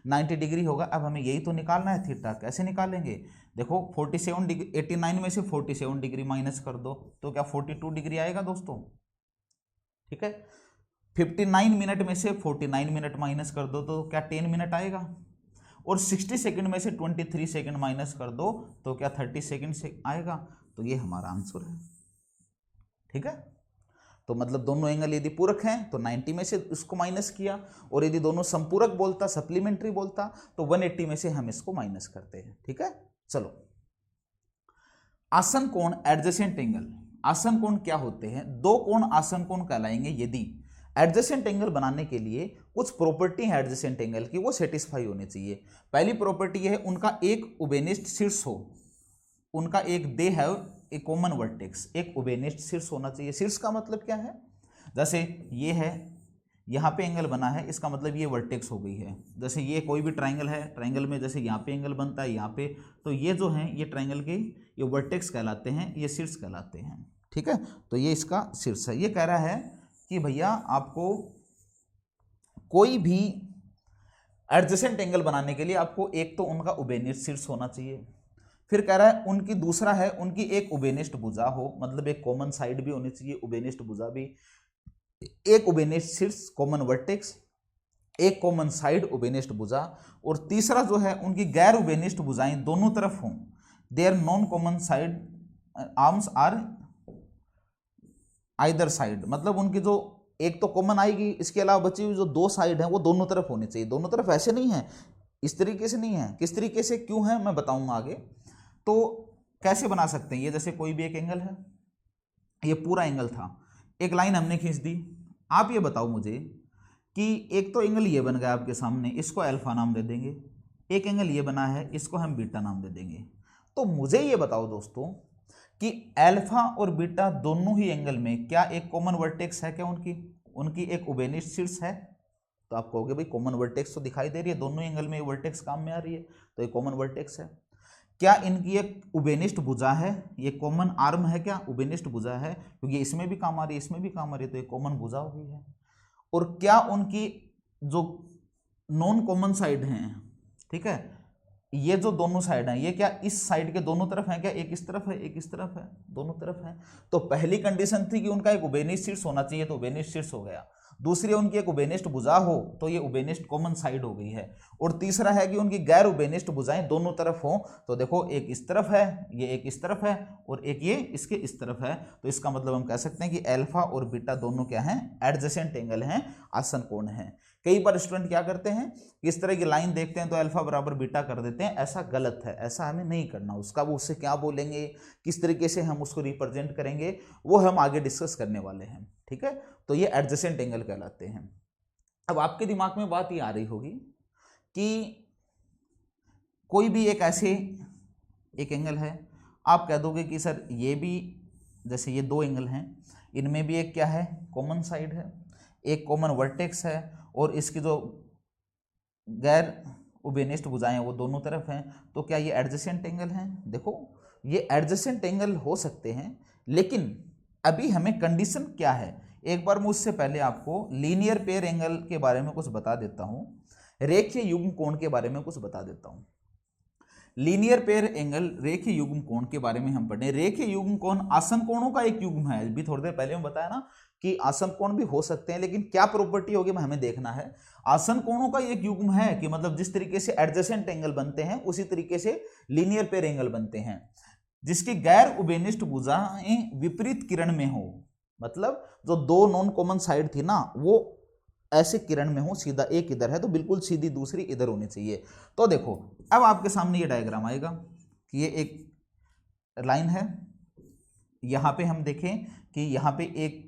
90 डिग्री होगा। अब हमें यही तो निकालना है थीटा, कैसे निकालेंगे, देखो 47 डिग्री 89 में से 47 डिग्री माइनस कर दो तो क्या 42 डिग्री आएगा दोस्तों, ठीक है। 59 मिनट में से 49 मिनट माइनस कर दो तो क्या 10 मिनट आएगा, और 60 सेकंड में से 23 सेकंड माइनस कर दो तो क्या 30 सेकंड से आएगा। तो ये हमारा आंसर है, ठीक है। तो मतलब दोनों एंगल यदि पूरक हैं तो 90 में से इसको माइनस किया, और यदि दोनों संपूरक बोलता, सप्लीमेंट्री बोलता, तो 180 में से हम इसको माइनस करते हैं, ठीक है। चलो, आसन कोण एडजेसेंट एंगल। आसन कोण क्या होते हैं, दो कोण आसन कोण कहलाएंगे यदि एडजेसेंट एंगल बनाने के लिए कुछ प्रॉपर्टी है एडजेसेंट एंगल की, वो सेटिस्फाई होनी चाहिए। पहली प्रॉपर्टी है उनका एक उभयनिष्ठ शीर्ष हो, उनका एक दे है एक कॉमन वर्टेक्स, एक उभयनिष्ठ शीर्ष होना चाहिए। शीर्ष का मतलब क्या है, जैसे ये है, यहाँ पे एंगल बना है, इसका मतलब ये वर्टेक्स हो गई है। जैसे ये कोई भी ट्राइंगल है, ट्राइंगल में जैसे यहाँ पे एंगल बनता है, यहाँ पे, तो ये जो है ये ट्राइंगल के ये वर्टेक्स कहलाते हैं, ये शीर्ष कहलाते हैं, ठीक है। तो ये इसका शीर्ष है। ये कह रहा है कि भैया आपको कोई भी एडजेसेंट एंगल बनाने के लिए आपको एक तो उनका उभयनिष्ठ शीर्ष होना चाहिए, फिर कह रहा है उनकी दूसरा है उनकी एक उभयनिष्ठ भुजा हो, मतलब एक कॉमन साइड भी होनी चाहिए, उभयनिष्ठ भुजा भी, एक उभयनिष्ठ शीर्ष कॉमन वर्टेक्स, एक कॉमन साइड उभयनिष्ठ भुजा, और तीसरा जो है उनकी गैर उभयनिष्ठ भुजाएं दोनों तरफ हों, their non common side arms are either side, मतलब उनकी जो एक तो कॉमन आएगी, इसके अलावा बची हुई जो दो साइड है वो दोनों तरफ होनी चाहिए। दोनों तरफ ऐसे नहीं है, इस तरीके से नहीं है, किस तरीके से क्यों है मैं बताऊंगा आगे। तो कैसे बना सकते हैं, ये जैसे कोई भी एक एंगल है, ये पूरा एंगल था, एक लाइन हमने खींच दी। आप ये बताओ मुझे कि एक तो एंगल ये बन गया आपके सामने, इसको अल्फा नाम दे देंगे, एक एंगल ये बना है, इसको हम बीटा नाम दे देंगे। तो मुझे ये बताओ दोस्तों कि अल्फा और बीटा दोनों ही एंगल में क्या एक कॉमन वर्टेक्स है क्या, उनकी एक उभयनिष्ठ शीर्ष है। तो आप कहोगे भाई कॉमन वर्टेक्स तो दिखाई दे रही है, दोनों एंगल में वर्टेक्स काम में आ रही है, तो ये कॉमन वर्टेक्स है। क्या इनकी एक उभयनिष्ठ भुजा है, ये कॉमन आर्म है क्या, उभयनिष्ठ भुजा है, क्योंकि इसमें भी काम आ रही है, इसमें भी काम आ रही है, तो ये कॉमन भुजा हो गई है। और क्या उनकी जो नॉन कॉमन साइड हैं, ठीक है, ये जो दोनों साइड हैं, ये क्या इस साइड के दोनों तरफ हैं क्या, एक इस तरफ है एक इस तरफ है, दोनों तरफ है। तो पहली कंडीशन थी कि उनका एक उभयनिष्ठ शीर्ष होना चाहिए, तो उभयनिष्ठ शीर्ष हो गया। दूसरी उनकी एक उभयनिष्ठ भुजा हो, तो ये उभयनिष्ठ कॉमन साइड हो गई है। और तीसरा है कि उनकी गैर उभयनिष्ठ भुजाएं दोनों तरफ हो, तो देखो एक इस तरफ है, ये एक इस तरफ है, और एक ये इसके इस तरफ है। तो इसका मतलब हम कह सकते हैं कि अल्फा और बीटा दोनों क्या हैं, एडजेसेंट एंगल हैं, आसन कोण हैं। कई बार स्टूडेंट क्या करते हैं, इस तरह की लाइन देखते हैं तो अल्फा बराबर बीटा कर देते हैं, ऐसा गलत है, ऐसा हमें नहीं करना। उसका वो उससे क्या बोलेंगे, किस तरीके से हम उसको रिप्रेजेंट करेंगे, वो हम आगे डिस्कस करने वाले हैं, ठीक है। तो ये एडजेसेंट एंगल कहलाते हैं। अब आपके दिमाग में बात ये आ रही होगी कि कोई भी एक ऐसे एक एंगल है, आप कह दोगे कि सर ये भी, जैसे ये दो एंगल हैं, इनमें भी एक क्या है, कॉमन साइड है, एक कॉमन वर्टेक्स है, और इसकी जो गैर उभयनिष्ठ भुजाएं वो दोनों तरफ हैं, तो क्या ये एडजेसेंट एंगल हैं। देखो ये एडजेसेंट एंगल हो सकते हैं, लेकिन अभी हमें कंडीशन क्या है, एक बार मैं उससे पहले आपको लीनियर पेयर एंगल के बारे में कुछ बता देता हूं, रेखीय युग्म कोण के बारे में कुछ बता देता हूं। लीनियर पेयर एंगल रेखीय युग्म कोण के बारे में हम पढ़े। रेखीय युग्म कोण आसन कोणों का एक युग्म है, अभी थोड़ी देर पहले मैं बताया ना कि आसन कोण भी हो सकते हैं, लेकिन क्या प्रॉपर्टी होगी हमें देखना है। आसन कोणों का एक युग्म है कि मतलब जिस तरीके से एडजेसेंट एंगल बनते हैं उसी तरीके से लीनियर पेयर एंगल बनते हैं, जिसकी गैर उभयनिष्ठ भुजाएं विपरीत किरण में हो, मतलब जो दो नॉन कॉमन साइड थी ना वो ऐसे किरण में हो, सीधा एक इधर है तो बिल्कुल सीधी दूसरी इधर होनी चाहिए। तो देखो अब आपके सामने ये डायग्राम आएगा कि ये एक लाइन है, यहाँ पे हम देखें कि यहाँ पे एक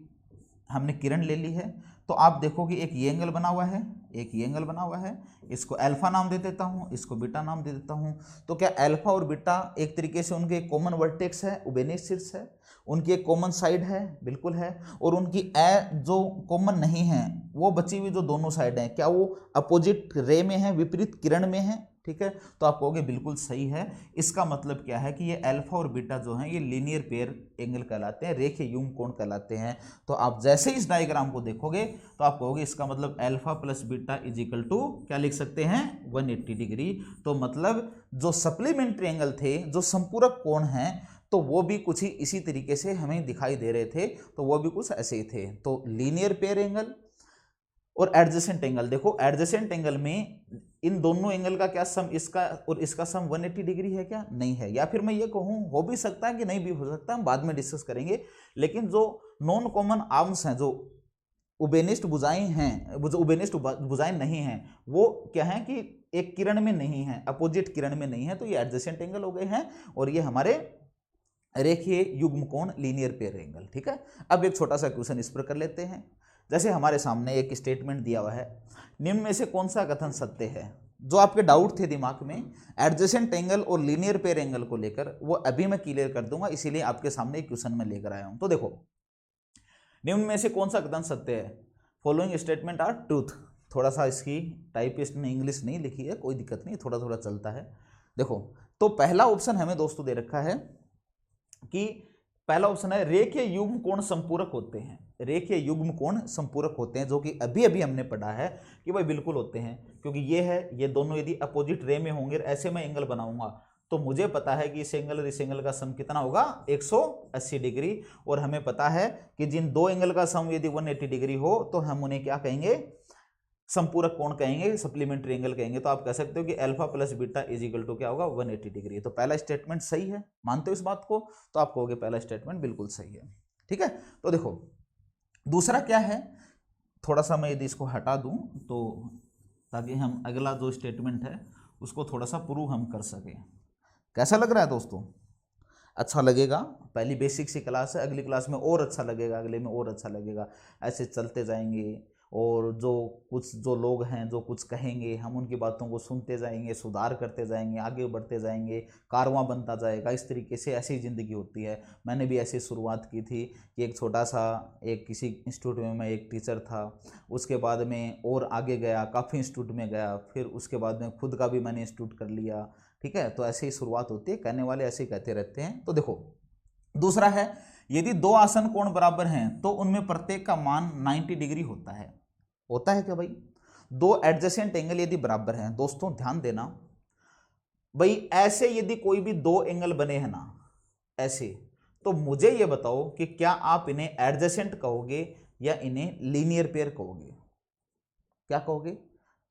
हमने किरण ले ली है, तो आप देखो कि एक ये एंगल बना हुआ है एक ये एंगल बना हुआ है, इसको अल्फा नाम दे देता हूँ, इसको बीटा नाम दे देता हूँ। तो क्या अल्फा और बीटा एक तरीके से उनके कॉमन वर्टेक्स है, उबेनिस शीर्ष है, उनकी एक कॉमन साइड है, बिल्कुल है। और उनकी जो कॉमन नहीं है वो बची हुई जो दोनों साइड हैं, क्या वो अपोजिट रे में है, विपरीत किरण में है, ठीक है। तो आप कहोगे बिल्कुल सही है। इसका मतलब क्या है कि ये अल्फा और बीटा जो हैं ये लीनियर पेयर एंगल कहलाते हैं, रेखीय युग्म कोण कहलाते हैं। तो आप जैसे इस डायग्राम को देखोगे तो आप कहोगे इसका मतलब alpha plus beta is equal to क्या लिख सकते हैं, 180 डिग्री। तो मतलब जो सप्लीमेंट्री एंगल थे, जो संपूरक कोण हैं, तो वो भी कुछ ही इसी तरीके से हमें दिखाई दे रहे थे, तो वो भी कुछ ऐसे ही थे। तो लीनियर पेयर एंगल और एडजेसेंट एंगल, देखो एडजेसेंट एंगल में इन दोनों एंगल का क्या सम, इसका और इसका सम 180 डिग्री है क्या, नहीं है। या फिर मैं ये कहूँ हो भी सकता है कि नहीं भी हो सकता, हम बाद में डिस्कस करेंगे। लेकिन जो नॉन कॉमन आर्म्स हैं, जो उबेनिस्ट भुजाएं हैं, जो उबेनिस्ट भुजाएं नहीं हैं, वो क्या है कि एक किरण में नहीं है, अपोजिट किरण में नहीं है, तो ये एडजेसेंट एंगल हो गए हैं और ये हमारे रेखीय युग्म कोण लीनियर पेयर एंगल, ठीक है। अब एक छोटा सा क्वेश्चन इस पर कर लेते हैं। जैसे हमारे सामने एक स्टेटमेंट दिया हुआ है, निम्न में से कौन सा कथन सत्य है। जो आपके डाउट थे दिमाग में एडजेसेंट एंगल और लीनियर पेयर एंगल को लेकर, वो अभी मैं क्लियर कर दूंगा, इसीलिए आपके सामने एक क्वेश्चन में लेकर आया हूं। तो देखो, निम्न में से कौन सा कथन सत्य है, फॉलोइंग स्टेटमेंट आर ट्रूथ। थोड़ा सा इसकी टाइपिस्ट ने इंग्लिश नहीं लिखी है, कोई दिक्कत नहीं, थोड़ा थोड़ा चलता है। देखो, तो पहला ऑप्शन हमें दोस्तों दे रखा है कि पहला ऑप्शन है रेखीय युग्म कोण संपूरक होते हैं। रेखीय युग्म कोण संपूरक होते हैं, जो कि अभी अभी हमने पढ़ा है कि भाई बिल्कुल होते हैं, क्योंकि ये है, ये दोनों यदि अपोजिट रे में होंगे, ऐसे मैं एंगल बनाऊंगा, तो मुझे पता है कि इस एंगल और इस एंगल का सम कितना होगा, 180 डिग्री। और हमें पता है कि जिन दो एंगल का सम यदि 180 डिग्री हो तो हम उन्हें क्या कहेंगे, संपूरक कोण कहेंगे, सप्लीमेंट्री एंगल कहेंगे। तो आप कह सकते हो कि alpha plus beta is equal to क्या होगा, 180 डिग्री। तो पहला स्टेटमेंट सही है, मानते हो इस बात को, तो आप कहोगे पहला स्टेटमेंट बिल्कुल सही है, ठीक है। तो देखो दूसरा क्या है, थोड़ा सा मैं यदि इसको हटा दूं तो ताकि हम अगला जो स्टेटमेंट है उसको थोड़ा सा प्रूव हम कर सकें। कैसा लग रहा है दोस्तों, अच्छा लगेगा। पहली बेसिक सी क्लास है, अगली क्लास में और अच्छा लगेगा, अगले में और अच्छा लगेगा, ऐसे चलते जाएंगे। और जो लोग हैं जो कुछ कहेंगे, हम उनकी बातों को सुनते जाएंगे, सुधार करते जाएंगे, आगे बढ़ते जाएंगे, कारवां बनता जाएगा। इस तरीके से ऐसी ज़िंदगी होती है। मैंने भी ऐसी शुरुआत की थी कि एक छोटा सा एक किसी इंस्टीट्यूट में मैं एक टीचर था, उसके बाद में और आगे गया, काफ़ी इंस्टीट्यूट में गया, फिर उसके बाद में खुद का भी मैंने इंस्टीट्यूट कर लिया, ठीक है। तो ऐसे ही शुरुआत होती है, कहने वाले ऐसे ही कहते रहते हैं। तो देखो दूसरा है, यदि दो आसन कोण बराबर हैं तो उनमें प्रत्येक का मान 90 डिग्री होता है। होता है क्या भाई, दो एडजेसेंट एंगल यदि बराबर हैं, दोस्तों ध्यान देना भाई, ऐसे यदि कोई भी दो एंगल बने हैं ना ऐसे, तो मुझे ये बताओ कि क्या आप इन्हें एडजेसेंट कहोगे या इन्हें लीनियर पेयर कहोगे, क्या कहोगे।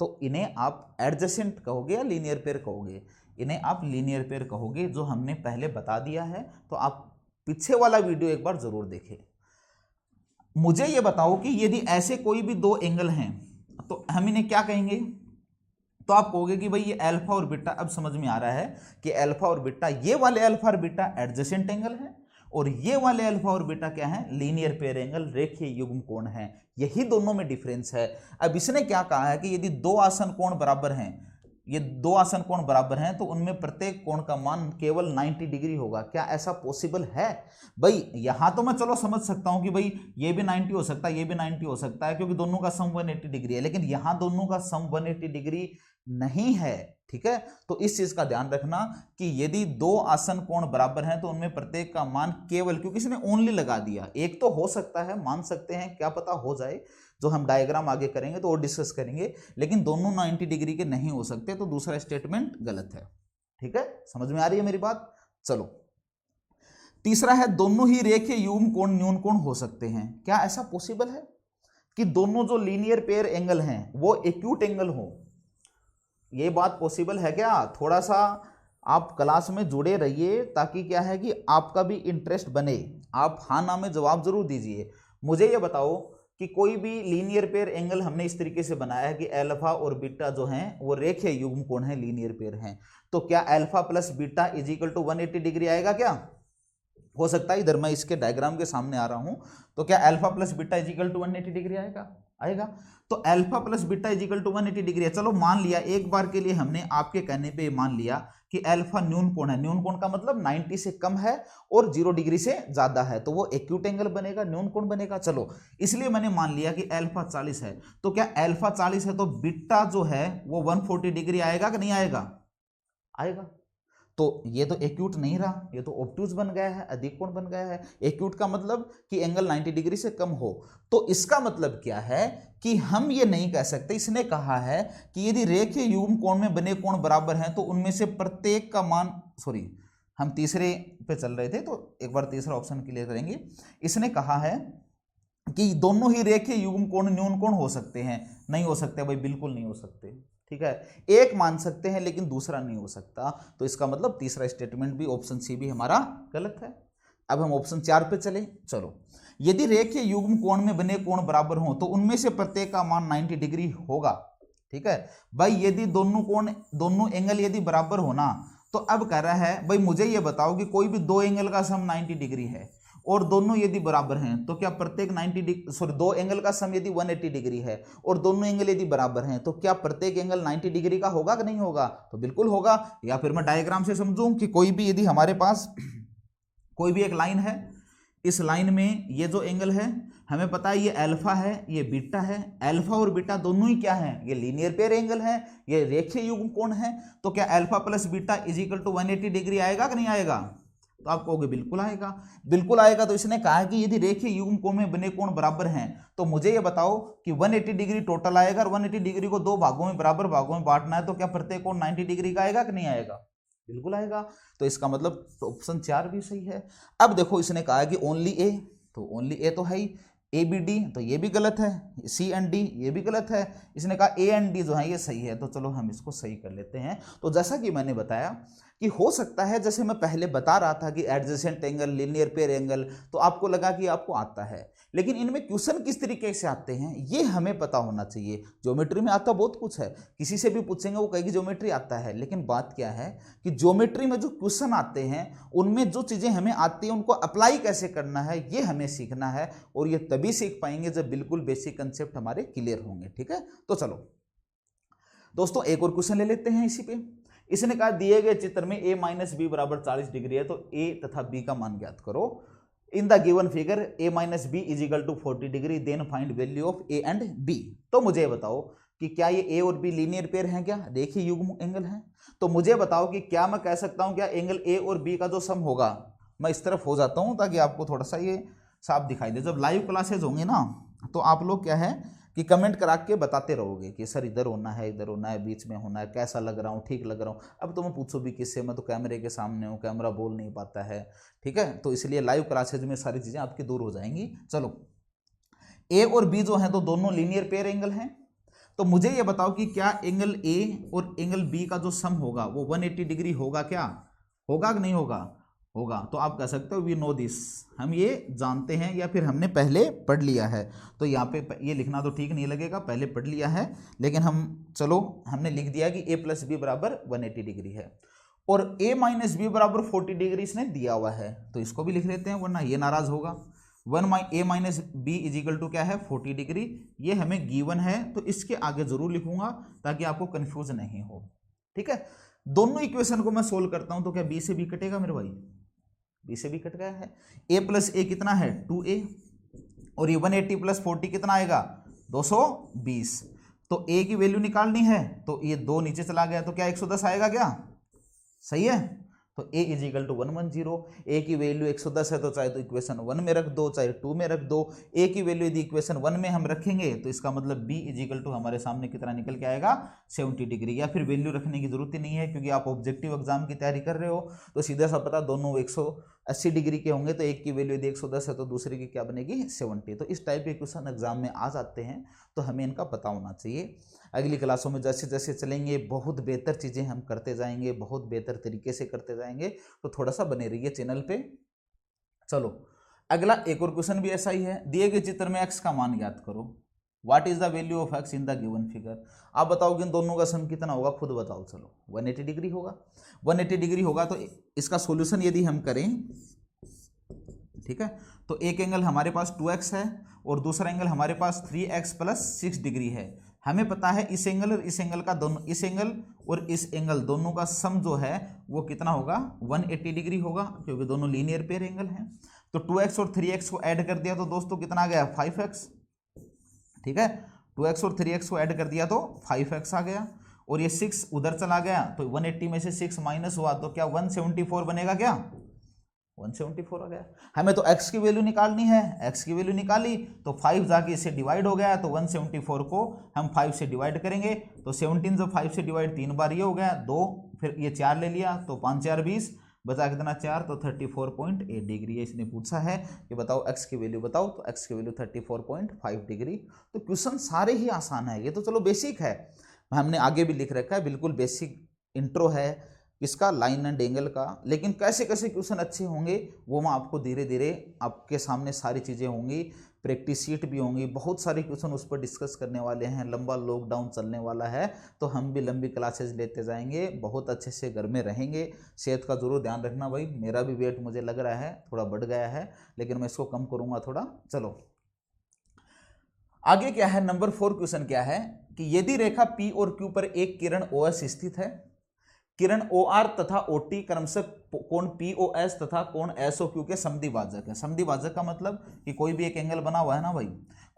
तो इन्हें आप एडजेसेंट कहोगे या लीनियर पेयर कहोगे, इन्हें आप लीनियर पेयर कहोगे, जो हमने पहले बता दिया है। तो आप पीछे वाला वीडियो एक बार जरूर देखें। मुझे ये बताओ कि यदि ऐसे कोई भी दो एंगल हैं तो हम इन्हें क्या कहेंगे। तो आप कहोगे कि भाई ये अल्फा और बीटा, अब समझ में आ रहा है कि अल्फा और बीटा, ये वाले अल्फा और बीटा एडजेसेंट एंगल है और ये वाले अल्फा और बीटा क्या है, लीनियर पेयर एंगल, रेखीय युग्म कोण है। यही दोनों में डिफरेंस है। अब इसने क्या कहा है कि यदि दो आसन कोण बराबर हैं, ये दो आसन कोण बराबर हैं, तो उनमें प्रत्येक कोण का मान केवल 90 डिग्री होगा। क्या ऐसा पॉसिबल है भाई। यहां तो मैं चलो समझ सकता हूं कि भाई ये भी 90 हो सकता है, ये भी 90 हो सकता है, क्योंकि दोनों का सम 180 डिग्री है, लेकिन यहां दोनों का सम 180 डिग्री नहीं है, ठीक है। तो इस चीज का ध्यान रखना कि यदि दो आसन कोण बराबर हैं तो उनमें प्रत्येक का मान केवल, क्योंकि इसने ओनली लगा दिया, एक तो हो सकता है, मान सकते हैं, क्या पता हो जाए, जो हम डायग्राम आगे करेंगे तो और डिस्कस करेंगे, लेकिन दोनों 90 डिग्री के नहीं हो सकते, तो दूसरा स्टेटमेंट गलत है, ठीक है। समझ में आ रही है मेरी बात। चलो तीसरा है, दोनों ही रेखीय युग्म कोण न्यून कोण हो सकते हैं। क्या ऐसा पॉसिबल है कि दोनों जो लीनियर पेयर एंगल हैं वो एक्यूट एंगल हो, ये बात पॉसिबल है क्या। थोड़ा सा आप क्लास में जुड़े रहिए, ताकि क्या है कि आपका भी इंटरेस्ट बने। आप हाँ ना में जवाब जरूर दीजिए। मुझे ये बताओ कि कोई भी लीनियर पेयर एंगल हमने इस तरीके से बनाया है कि अल्फा और बीटा जो हैं वो रेखीय युग्म कोण है, लीनियर पेयर हैं, तो क्या alpha plus beta is equal to 180 degree आएगा क्या। हो सकता है, इधर मैं इसके डायग्राम के सामने आ रहा हूं, तो क्या alpha plus beta is equal to 180 degree आएगा। आएगा। तो alpha plus beta is equal to 180 degree है। चलो मान लिया एक बार के लिए हमने आपके कहने पे मान लिया कि अल्फा न्यून कोण है। न्यून कोण का मतलब 90 से कम है और 0 डिग्री से ज्यादा है, तो वो एक्यूट एंगल बनेगा, न्यून कोण बनेगा। चलो इसलिए मैंने मान लिया कि अल्फा 40 है, तो क्या अल्फा 40 है तो बीटा जो है वो 140 डिग्री आएगा कि नहीं आएगा? आएगा। तो ये तो एक्यूट नहीं रहा, ये तो ऑब्ट्यूज बन गया है, अधिक कोण बन गया है। एक्यूट का मतलब कि एंगल 90 डिग्री से कम हो। तो इसका मतलब क्या है कि हम ये नहीं कह सकते, इसने कहा है कि यदि रेखीय युग्म कोण में बने कोण बराबर हैं तो उनमें से प्रत्येक का मान, सॉरी हम तीसरे पे चल रहे थे तो एक बार तीसरा ऑप्शन क्लियर करेंगे। इसने कहा है कि दोनों ही रेखीय युग्म कोण न्यून कोण हो सकते हैं। नहीं हो सकते भाई, बिल्कुल नहीं हो सकते, ठीक है। एक मान सकते हैं लेकिन दूसरा नहीं हो सकता। तो इसका मतलब तीसरा स्टेटमेंट भी, ऑप्शन सी भी हमारा गलत है। अब हम ऑप्शन 4 पे चले। चलो, यदि रेखीय युग्म कोण में बने कोण बराबर हों तो उनमें से प्रत्येक का मान 90 डिग्री होगा, ठीक है भाई। यदि दोनों एंगल यदि बराबर होना, तो अब कह रहा है भाई मुझे ये बताओ कि कोई भी दो एंगल का सम 90 डिग्री है और दोनों यदि बराबर हैं तो क्या प्रत्येक 90 डिग्री, सॉरी दो एंगल का सम यदि 180 डिग्री है और दोनों एंगल यदि बराबर हैं तो क्या प्रत्येक एंगल 90 डिग्री का होगा कि नहीं होगा? तो बिल्कुल होगा। या फिर मैं डायग्राम से समझूं कि कोई भी यदि हमारे पास कोई भी एक लाइन है, इस लाइन में ये जो एंगल है हमें पता है ये अल्फा है, ये बीटा है। अल्फा और बीटा दोनों ही क्या है? ये लीनियर पेयर एंगल है, ये रेखीय युग्म कोण है। तो क्या alpha plus beta is equal to 180 degree आएगा कि नहीं आएगा? तो आप कहोगे बिल्कुल आएगा, बिल्कुल आएगा। तो इसने कहा कि यदि रेखीय युग्म कोण में बने कोण बराबर हैं तो मुझे ये बताओ कि 180 डिग्री टोटल आएगा और 180 डिग्री को दो भागों में, बराबर भागों में बांटना है, तो क्या प्रत्येक कोण 90 डिग्री का आएगा कि नहीं आएगा? बिल्कुल आएगा। तो इसका मतलब ऑप्शन 4 भी सही है। अब देखो इसने कहा कि ओनली ए, तो ओनली ए तो है ही, ए बी डी तो ये भी गलत है, सी एंड डी ये भी गलत है। इसने कहा ए एंड डी जो है ये सही है, तो चलो हम इसको सही कर लेते हैं। तो जैसा कि मैंने बताया कि हो सकता है, जैसे मैं पहले बता रहा था कि adjacent angle, linear pair angle, तो आपको लगा कि आपको आता है, लेकिन इनमें क्वेश्चन किस तरीके से आते हैं ये हमें पता होना चाहिए। ज्योमेट्री में आता बहुत कुछ है, किसी से भी पूछेंगे वो कहेगी ज्योमेट्री आता है, लेकिन बात क्या है कि ज्योमेट्री में जो क्वेश्चन आते हैं उनमें जो चीज़ें हमें आती हैं उनको अप्लाई कैसे करना है ये हमें सीखना है, और ये तभी सीख पाएंगे जब बिल्कुल बेसिक कंसेप्ट हमारे क्लियर होंगे, ठीक है। तो चलो दोस्तों एक और क्वेश्चन ले लेते हैं इसी पे। इसने कहा दिए गए चित्र में a माइनस बी बराबर 40 डिग्री है, तो a तथा b का मान ज्ञात करो। In the given figure a minus b is equal to 40 degree, then find value of a and b। तो मुझे बताओ कि क्या ये a और b लीनियर पेयर हैं, क्या रेखीय युग्म एंगल हैं? तो मुझे बताओ कि क्या मैं कह सकता हूं क्या एंगल a और b का जो सम होगा, मैं इस तरफ हो जाता हूं ताकि आपको थोड़ा सा ये साफ दिखाई दे। जब लाइव क्लासेज होंगे ना तो आप लोग क्या है कि कमेंट करा के बताते रहोगे कि सर इधर होना है, इधर होना है, बीच में होना है, कैसा लग रहा हूँ, ठीक लग रहा हूँ। अब तो मैं पूछो भी किससे, मैं तो कैमरे के सामने हूँ, कैमरा बोल नहीं पाता है, ठीक है। तो इसलिए लाइव क्लासेज में सारी चीज़ें आपकी दूर हो जाएंगी। चलो ए और बी जो है तो दोनों लीनियर पेयर एंगल हैं, तो मुझे ये बताओ कि क्या एंगल ए और एंगल बी का जो सम होगा वो 180 डिग्री होगा, क्या होगा कि नहीं होगा? होगा। तो आप कह सकते हो वी नो दिस, हम ये जानते हैं या फिर हमने पहले पढ़ लिया है। तो यहाँ पे ये लिखना तो ठीक नहीं लगेगा, पहले पढ़ लिया है, लेकिन हमने लिख दिया कि a प्लस बी बराबर 180 डिग्री है और a माइनस बी बराबर 40 डिग्री इसने दिया हुआ है, तो इसको भी लिख लेते हैं वरना ये नाराज होगा। a minus b is equal to क्या है 40 डिग्री, ये हमें गिवन है, तो इसके आगे जरूर लिखूंगा ताकि आपको कंफ्यूज नहीं हो, ठीक है। दोनों इक्वेशन को मैं सोल्व करता हूं तो क्या b से b कटेगा मेरे भाई? b से b कट गया है। a प्लस ए कितना है 2a, और ये 180 प्लस 40 कितना आएगा 220। तो a की वैल्यू निकालनी है तो ये 2 नीचे चला गया तो क्या 110 आएगा, क्या सही है? तो a is equal to 110, a की वैल्यू 110 है तो चाहे तो इक्वेशन 1 में रख दो चाहे 2 में रख दो। a की वैल्यू यदि इक्वेशन 1 में हम रखेंगे तो इसका मतलब b इज इक्वल टू हमारे सामने कितना निकल के आएगा 70 डिग्री, या फिर वैल्यू रखने की जरूरत ही नहीं है क्योंकि आप ऑब्जेक्टिव एग्जाम की तैयारी कर रहे हो तो सीधा सा पता दोनों 180 डिग्री के होंगे, तो एक की वैल्यू यदि 110 है तो दूसरे की क्या बनेगी 70। तो इस टाइप के क्वेश्चन एग्जाम में आ जाते हैं, तो हमें इनका पता होना चाहिए। अगली क्लासों में जैसे जैसे चलेंगे बहुत बेहतर चीज़ें हम करते जाएंगे, बहुत बेहतर तरीके से करते जाएंगे, तो थोड़ा सा बने रहिए चैनल पे। चलो अगला एक और क्वेश्चन भी ऐसा ही है, दिए गए चित्र में x का मान ज्ञात करो। What is the value of x in the given figure. आप बताओ कि इन दोनों का सम कितना होगा, खुद बताओ। चलो 180 डिग्री होगा, 180 डिग्री होगा तो इसका सोल्यूशन यदि हम करें, ठीक है। तो एक एंगल हमारे पास 2x है और दूसरा एंगल हमारे पास 3x प्लस 6 डिग्री है। हमें पता है इस एंगल और इस एंगल का दोनों, इस एंगल और इस एंगल दोनों का सम जो है वो कितना होगा, 180 डिग्री होगा, क्योंकि दोनों लीनियर पेयर एंगल हैं। तो 2x और 3x को ऐड कर दिया तो दोस्तों कितना आ गया, 5x। ठीक है, 2x और 3x को ऐड कर दिया तो 5x आ गया, और ये 6 उधर चला गया तो 180 में से 6 माइनस हुआ तो क्या 174 बनेगा, क्या 174 आ गया। हमें तो x की वैल्यू निकालनी है, x की वैल्यू निकाली तो 5 जाके इससे डिवाइड हो गया, तो 174 को हम 5 से डिवाइड करेंगे तो 17 जो 5 से डिवाइड 3 बार ये हो गया 2, फिर ये 4 ले लिया तो 5 4 20, बचा कितना 4, तो 34.8 डिग्री है। इसने पूछा है कि बताओ x की वैल्यू बताओ, तो x की वैल्यू 34.5 डिग्री। तो क्वेश्चन सारे ही आसान है, ये तो चलो बेसिक है, हमने आगे भी लिख रखा है, बिल्कुल बेसिक इंट्रो है इसका, लाइन एंड एंगल का। लेकिन कैसे कैसे क्वेश्चन अच्छे होंगे वो मैं आपको धीरे धीरे आपके सामने सारी चीज़ें होंगी, प्रैक्टिस शीट भी होंगी, बहुत सारे क्वेश्चन उस पर डिस्कस करने वाले हैं। लंबा लॉकडाउन चलने वाला है तो हम भी लंबी क्लासेज लेते जाएंगे, बहुत अच्छे से घर में रहेंगे। सेहत का जरूर ध्यान रखना भाई, मेरा भी वेट मुझे लग रहा है थोड़ा बढ़ गया है, लेकिन मैं इसको कम करूँगा थोड़ा। चलो आगे क्या है, नंबर 4 क्वेश्चन क्या है कि यदि रेखा P और Q पर एक किरण OS स्थित है, किरण OR तथा OT क्रमशः कोण POS तथा कोण SOQ के समद्विभाजक है। समद्विभाजक का मतलब कि कोई भी एक एंगल बना हुआ है ना भाई,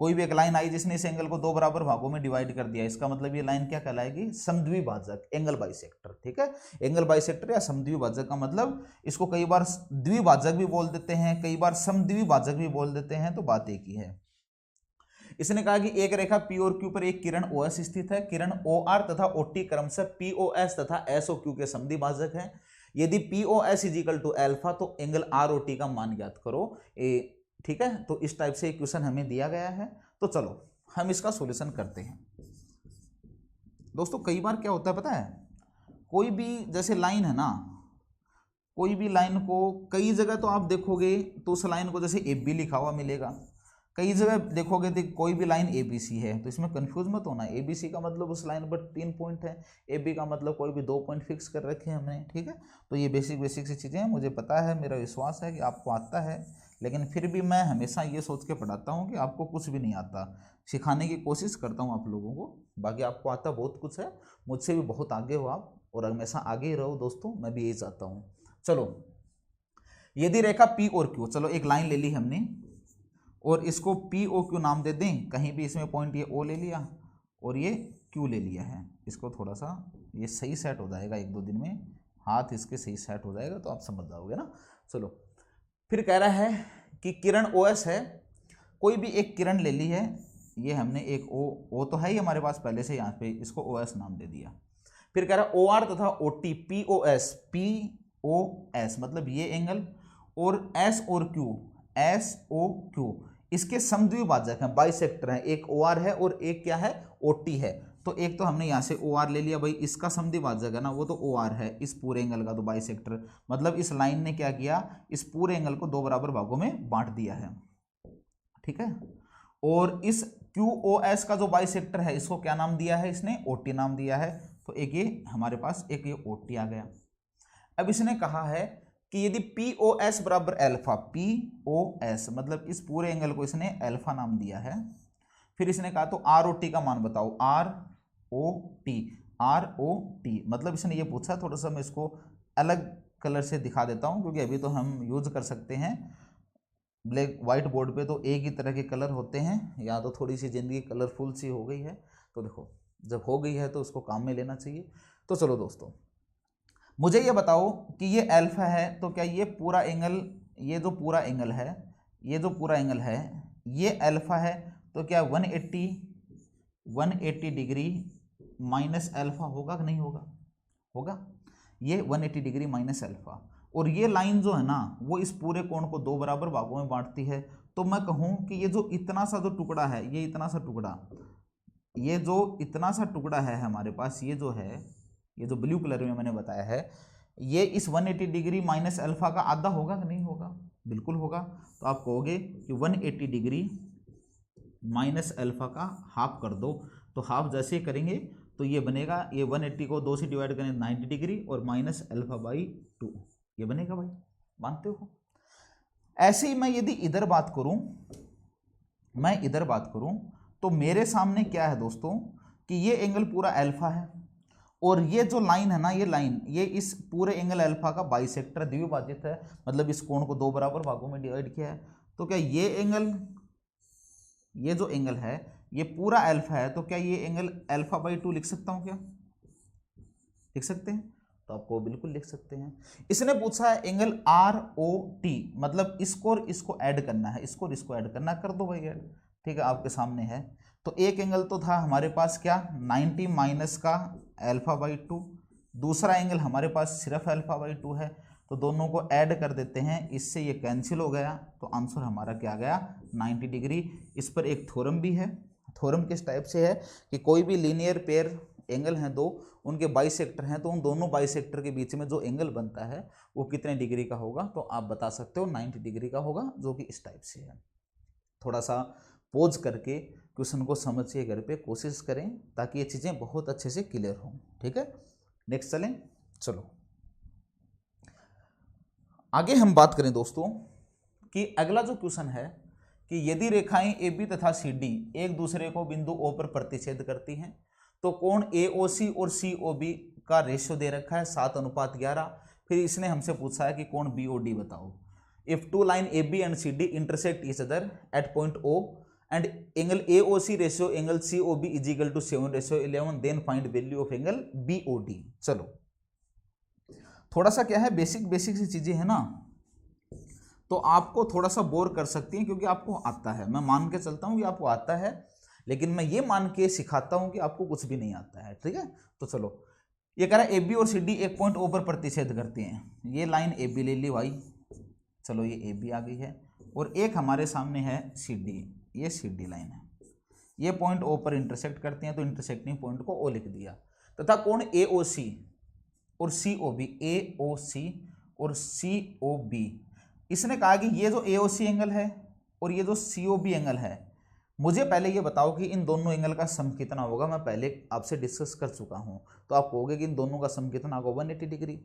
कोई भी एक लाइन आई जिसने इस एंगल को 2 बराबर भागों में डिवाइड कर दिया, इसका मतलब ये लाइन क्या कहलाएगी, समद्विभाजक, एंगल बाइसेक्टर। ठीक है, एंगल बाइसेक्टर या समद्विभाजक का मतलब, इसको कई बार द्विभाजक भी बोल देते हैं, कई बार समद्विभाजक भी बोल देते हैं, तो बात एक ही है। इसने कहा कि एक रेखा P और Q पर एक किरण OS स्थित है, किरण OR तथा OT क्रमशः POS तथा SOQ के समद्विभाजक है। यदि POS is equal to alpha तो एंगल ROT का मान ज्ञात करो। ठीक है, तो इस टाइप से एक क्वेश्चन हमें दिया गया है, तो चलो हम इसका सॉल्यूशन करते हैं। दोस्तों कई बार क्या होता है पता है, कोई भी जैसे लाइन है ना, कोई भी लाइन को कई जगह तो आप देखोगे तो उस लाइन को जैसे AB लिखा हुआ मिलेगा, कई जगह देखोगे तो कोई भी लाइन ABC है, तो इसमें कंफ्यूज मत होना। ABC का मतलब उस लाइन पर 3 पॉइंट है, AB का मतलब कोई भी 2 पॉइंट फिक्स कर रखे हैं हमने। ठीक है, तो ये बेसिक सी चीज़ें हैं, मुझे पता है, मेरा विश्वास है कि आपको आता है, लेकिन फिर भी मैं हमेशा ये सोच के पढ़ाता हूँ कि आपको कुछ भी नहीं आता, सिखाने की कोशिश करता हूँ आप लोगों को। बाकी आपको आता बहुत कुछ है, मुझसे भी बहुत आगे हो आप, और हमेशा आगे ही रहो दोस्तों, मैं भी यही चाहता हूँ। चलो यदि रेखा P और Q, चलो एक लाइन ले ली हमने और इसको POQ नाम दे दें, कहीं भी इसमें पॉइंट ये O ले लिया और ये Q ले लिया है, इसको थोड़ा सा ये सही सेट हो जाएगा, 1-2 दिन में हाथ इसके सही सेट हो जाएगा तो आप समझ जाओगे ना। चलो फिर कह रहा है कि किरण OS है, कोई भी एक किरण ले ली है, ये हमने एक O तो है ही हमारे पास पहले से, यहाँ पे इसको OS नाम दे दिया। फिर कह रहा OR तथा OT POS मतलब ये एंगल, और S और Q SOQ इसके समद्विभाजक हैं, बाइसेक्टर हैं, एक OR है और एक क्या है OT है। तो एक तो हमने यहाँ से OR ले लिया भाई, इसका समद्विभाजक है ना वो तो OR है, इस पूरे एंगल का तो बाइसेक्टर, मतलब इस लाइन ने क्या किया, इस पूरे एंगल को 2 बराबर भागों में बांट दिया है। ठीक है, और इस QOS का जो बाइसेक्टर है इसको क्या नाम दिया है, इसने OT नाम दिया है। तो एक ये हमारे पास एक ये OT आ गया। अब इसने कहा है कि यदि POS बराबर अल्फा, POS मतलब इस पूरे एंगल को इसने अल्फा नाम दिया है। फिर इसने कहा तो ROT का मान बताओ, ROT मतलब इसने ये पूछा, थोड़ा सा मैं इसको अलग कलर से दिखा देता हूँ, क्योंकि अभी तो हम यूज कर सकते हैं ब्लैक वाइट बोर्ड पे तो एक ही तरह के कलर होते हैं, या तो थोड़ी सी ज़िंदगी कलरफुल सी हो गई है, तो देखो जब हो गई है तो उसको काम में लेना चाहिए। तो चलो दोस्तों मुझे ये बताओ कि ये अल्फा है, तो क्या ये पूरा एंगल, ये जो पूरा एंगल है, ये जो पूरा एंगल है ये अल्फा है, तो क्या 180 डिग्री माइनस अल्फा होगा कि नहीं होगा, होगा। ये 180 डिग्री माइनस अल्फा, और ये लाइन जो है ना वो इस पूरे कोण को 2 बराबर भागों में बांटती है। तो मैं कहूँ कि ये जो इतना सा जो टुकड़ा है, ये इतना सा टुकड़ा, ये जो इतना सा टुकड़ा है हमारे पास, ये जो है, ये जो ब्लू कलर में मैंने बताया है, ये इस 180 डिग्री माइनस अल्फा का आधा होगा कि नहीं होगा, बिल्कुल होगा। तो आप कहोगे कि 180 डिग्री माइनस अल्फा का हाफ कर दो, तो हाफ जैसे करेंगे तो ये बनेगा, ये 180 को 2 से डिवाइड करें 90 डिग्री और माइनस अल्फा बाई 2, ये बनेगा भाई, मानते हो। ऐसे ही मैं यदि इधर बात करूं, मैं इधर बात करूं तो मेरे सामने क्या है दोस्तों कि ये एंगल पूरा अल्फा है और ये जो लाइन है ना, ये लाइन ये इस पूरे एंगल अल्फा का बाइसेक्टर द्विभाजित है, मतलब इस कोण को दो बराबर भागों में डिवाइड किया है। तो क्या ये एंगल, ये जो एंगल है ये पूरा अल्फा है, तो क्या ये एंगल अल्फा बाई 2 लिख सकता हूं क्या? लिख सकते हैं, तो आपको बिल्कुल लिख सकते हैं। इसने पूछा है एंगल आर ओ टी, मतलब इसको और इसको ऐड करना है, इसको और इसको ऐड करना है, कर दो भाई ऐड। ठीक है, आपके सामने है। तो एक एंगल तो था हमारे पास क्या 90 माइनस का अल्फा बाई 2, दूसरा एंगल हमारे पास सिर्फ अल्फा बाई 2 है, तो दोनों को ऐड कर देते हैं, इससे ये कैंसिल हो गया, तो आंसर हमारा क्या गया 90 डिग्री। इस पर एक थ्योरम भी है। थ्योरम किस टाइप से है कि कोई भी लीनियर पेयर एंगल हैं दो, उनके बाइसेक्टर हैं, तो उन दोनों बाइसेक्टर के बीच में जो एंगल बनता है वो कितने डिग्री का होगा, तो आप बता सकते हो 90 डिग्री का होगा, जो कि इस टाइप से है। थोड़ा सा पोज करके क्वेश्चन को समझिए, घर पे कोशिश करें ताकि ये चीज़ें बहुत अच्छे से क्लियर हों। ठीक है, नेक्स्ट चलें। चलो आगे हम बात करें दोस्तों कि अगला जो क्वेश्चन है कि यदि रेखाएं ए बी तथा सी डी एक दूसरे को बिंदु ओ पर प्रतिच्छेद करती हैं तो कोण AOC और COB का रेशियो दे रखा है 7:11। फिर इसने हमसे पूछा है कि कोण BOD बताओ। If two line AB and CD intersect each other at point O and angle AOC ratio angle COB is equal to 7:11, then find value of angle BOD। चलो थोड़ा सा क्या है, बेसिक सी चीजें है ना, तो आपको थोड़ा सा बोर कर सकती हैं क्योंकि आपको आता है। मैं मान के चलता हूँ कि आपको आता है, लेकिन मैं ये मान के सिखाता हूं कि आपको कुछ भी नहीं आता है। ठीक है, तो चलो ये कह रहा है AB और CD एक पॉइंट O पर प्रतिच्छेद करती हैं। ये लाइन AB ले ली भाई, चलो ये AB आ गई है, और एक हमारे सामने है CD, ये CD लाइन है, ये पॉइंट O पर इंटरसेक्ट करती हैं, तो इंटरसेक्टिंग पॉइंट को O लिख दिया, तथा कोण AOC और COB, AOC और COB, इसने कहा कि ये जो AOC एंगल है और ये जो COB एंगल है, मुझे पहले ये बताओ कि इन दोनों एंगल का सम कितना होगा। मैं पहले आपसे डिस्कस कर चुका हूं, तो आप कहोगे कि इन दोनों का सम कितना होगा 180 डिग्री।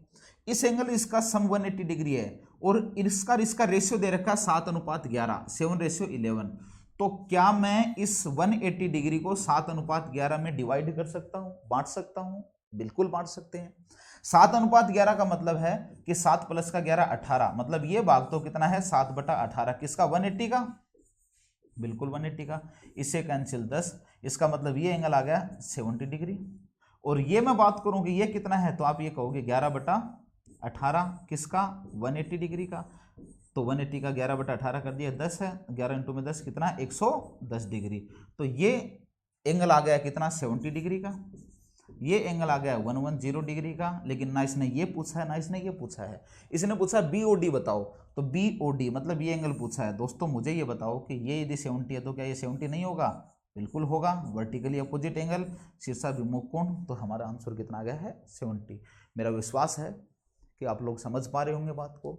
इस एंगल इसका सम 180 डिग्री है और इसका रेशियो दे रखा है 7:11, 7:11। तो क्या मैं इस 180 डिग्री को 7:11 में डिवाइड कर सकता हूं, बांट सकता हूं? बिल्कुल बांट सकते हैं। 7:11 का मतलब है कि 7 + 11 18, मतलब ये भाग तो कितना है 7/18, किसका 180 का, बिल्कुल 180 का। इससे कैंसिल 10, इसका मतलब ये एंगल आ गया 70 डिग्री। और ये मैं बात करूं कि ये कितना है, तो आप ये कहोगे 11/18, किसका 180 डिग्री का। तो 180 का 11/18 कर दिया, 10 है, 11 × 10 कितना 110 डिग्री। तो ये एंगल आ गया कितना 70 डिग्री का, ये एंगल आ गया 110 डिग्री का। लेकिन ना इसने ये पूछा है ना इसने ये पूछा है, इसने पूछा BOD बताओ। तो BOD मतलब ये एंगल पूछा है। दोस्तों मुझे ये बताओ कि ये यदि 70 है तो क्या ये 70 नहीं होगा? बिल्कुल होगा, वर्टिकली अपोजिट एंगल, शीर्षाभिमुख कोण। तो हमारा आंसर कितना आ गया है 70। मेरा विश्वास है कि आप लोग समझ पा रहे होंगे बात को।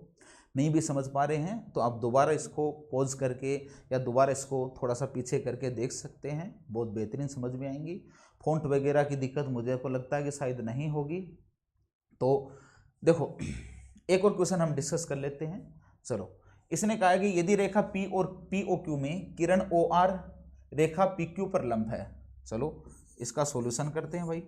नहीं भी समझ पा रहे हैं तो आप दोबारा इसको पॉज करके या दोबारा इसको थोड़ा सा पीछे करके देख सकते हैं, बहुत बेहतरीन समझ में आएंगी। फ़ॉन्ट वगैरह की दिक्कत मुझे को लगता है कि शायद नहीं होगी। तो देखो एक और क्वेश्चन हम डिस्कस कर लेते हैं। चलो, इसने कहा है कि यदि रेखा P और POQ में किरण OR रेखा PQ पर लंब है। चलो इसका सॉल्यूशन करते हैं भाई।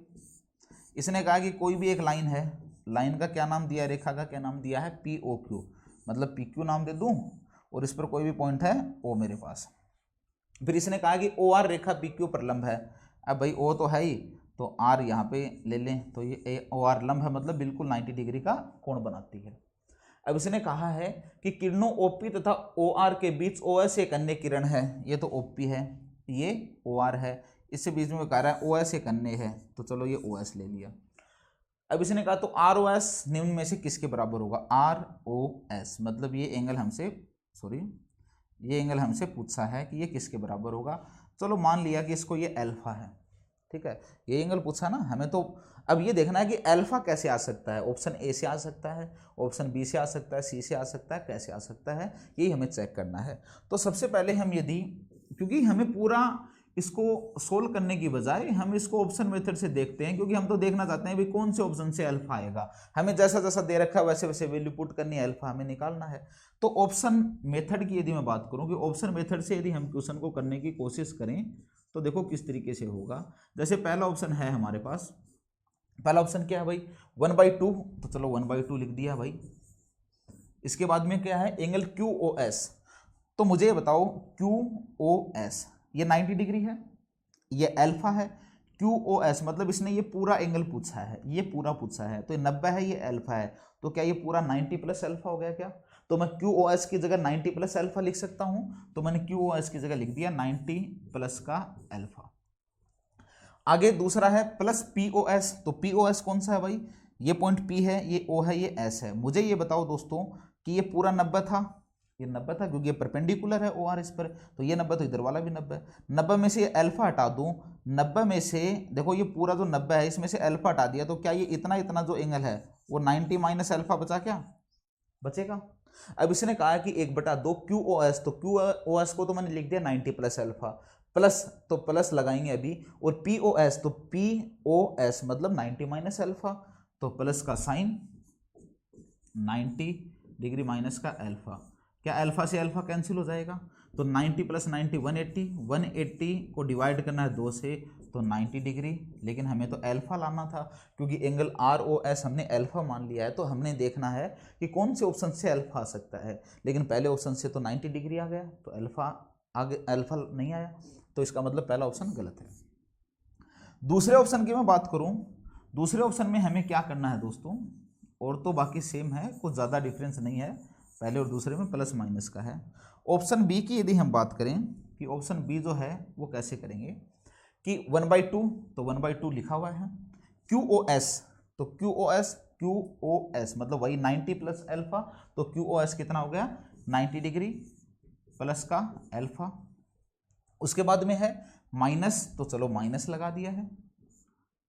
इसने कहा कि कोई भी एक लाइन है, लाइन का क्या नाम दिया है, रेखा का क्या नाम दिया है POQ, मतलब PQ नाम दे दूं और इस पर कोई भी पॉइंट है O मेरे पास। फिर इसने कहा कि OR रेखा PQ पर लंब है। अब भाई O तो है ही, तो R यहाँ पे ले लें, तो ये OR लंब है, मतलब बिल्कुल 90 डिग्री का कोण बनाती है। अब इसने कहा है कि किरणों OP तथा OR के बीच OS एक अन्य किरण है। ये तो OP है, ये OR है, इससे बीच में कह रहा है OS एक अन्य है, तो चलो ये OS ले लिया। अब इसने कहा तो ROS निम्न में से किसके बराबर होगा? ROS मतलब ये एंगल हमसे पूछा है कि ये किसके बराबर होगा। चलो मान लिया कि इसको ये अल्फा है, ठीक है, ये एंगल पूछा ना हमें। तो अब ये देखना है कि अल्फा कैसे आ सकता है। ऑप्शन ए से आ सकता है, ऑप्शन बी से आ सकता है, सी से आ सकता है, कैसे आ सकता है, यही हमें चेक करना है। तो सबसे पहले हम यदि, क्योंकि हमें पूरा इसको सोल्व करने की बजाय हम इसको ऑप्शन मेथड से देखते हैं, क्योंकि हम तो देखना चाहते हैं भी कौन से ऑप्शन से अल्फा आएगा। हमें जैसा जैसा दे रखा है वैसे वैसे वैल्यू पुट करनी है, अल्फा हमें निकालना है। तो ऑप्शन मेथड की यदि मैं बात करूं कि ऑप्शन मेथड से यदि हम क्वेश्चन को करने की कोशिश करें तो देखो किस तरीके से होगा। जैसे पहला ऑप्शन है हमारे पास, पहला ऑप्शन क्या है भाई 1/2, तो चलो 1/2 लिख दिया भाई। इसके बाद में क्या है एंगल QOS, तो मुझे ये बताओ QOS ये 90 डिग्री है, ये अल्फा है। QOS मतलब इसने ये पूरा एंगल पूछा है, ये पूरा पूछा है, तो ये 90 है, ये अल्फा है, तो क्या ये पूरा 90 प्लस अल्फा हो गया क्या? तो मैं QOS की जगह 90 प्लस अल्फा लिख सकता हूं, तो मैंने QOS की जगह लिख दिया 90 प्लस का अल्फा। आगे दूसरा है प्लस POS, तो POS कौन सा है भाई? ये पॉइंट P है, ये O है, ये S है। मुझे ये बताओ दोस्तों कि ये पूरा 90 था, ये 90 था क्योंकि ये परपेंडिकुलर है OR इस पर, तो ये 90 तो इधर वाला भी 90। 90 में से अल्फा हटा दूं, 90 में से देखो ये पूरा जो 90 है इसमें से अल्फा हटा दिया, तो क्या ये इतना इतना जो एंगल है वो 90 माइनस अल्फा बचा क्या? बचेगा। अब इसने कहा कि 1/2 QOS, तो QOS को तो मैंने लिख दिया 90 प्लस अल्फा, प्लस तो प्लस लगाएंगे अभी, और POS तो POS मतलब 90 माइनस अल्फा, तो प्लस का साइन 90 डिग्री माइनस का अल्फा। क्या अल्फा से अल्फा कैंसिल हो जाएगा? तो 90 प्लस 90 180, 180 को डिवाइड करना है 2 से, तो 90 डिग्री। लेकिन हमें तो अल्फा लाना था, क्योंकि एंगल ROS हमने अल्फा मान लिया है, तो हमने देखना है कि कौन से ऑप्शन से अल्फा आ सकता है। लेकिन पहले ऑप्शन से तो 90 डिग्री आ गया, तो अल्फा आगे अल्फा नहीं आया, तो इसका मतलब पहला ऑप्शन गलत है। दूसरे ऑप्शन की मैं बात करूं, दूसरे ऑप्शन में हमें क्या करना है दोस्तों, और तो बाकी सेम है, कुछ ज़्यादा डिफरेंस नहीं है, पहले और दूसरे में प्लस माइनस का है। ऑप्शन बी की यदि हम बात करें कि ऑप्शन बी जो है वो कैसे करेंगे कि 1/2, तो 1/2 लिखा हुआ है। QOS, तो QOS मतलब वही 90 प्लस अल्फा, तो QOS कितना हो गया 90 डिग्री प्लस का अल्फा। उसके बाद में है माइनस, तो चलो माइनस लगा दिया है,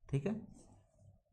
ठीक है।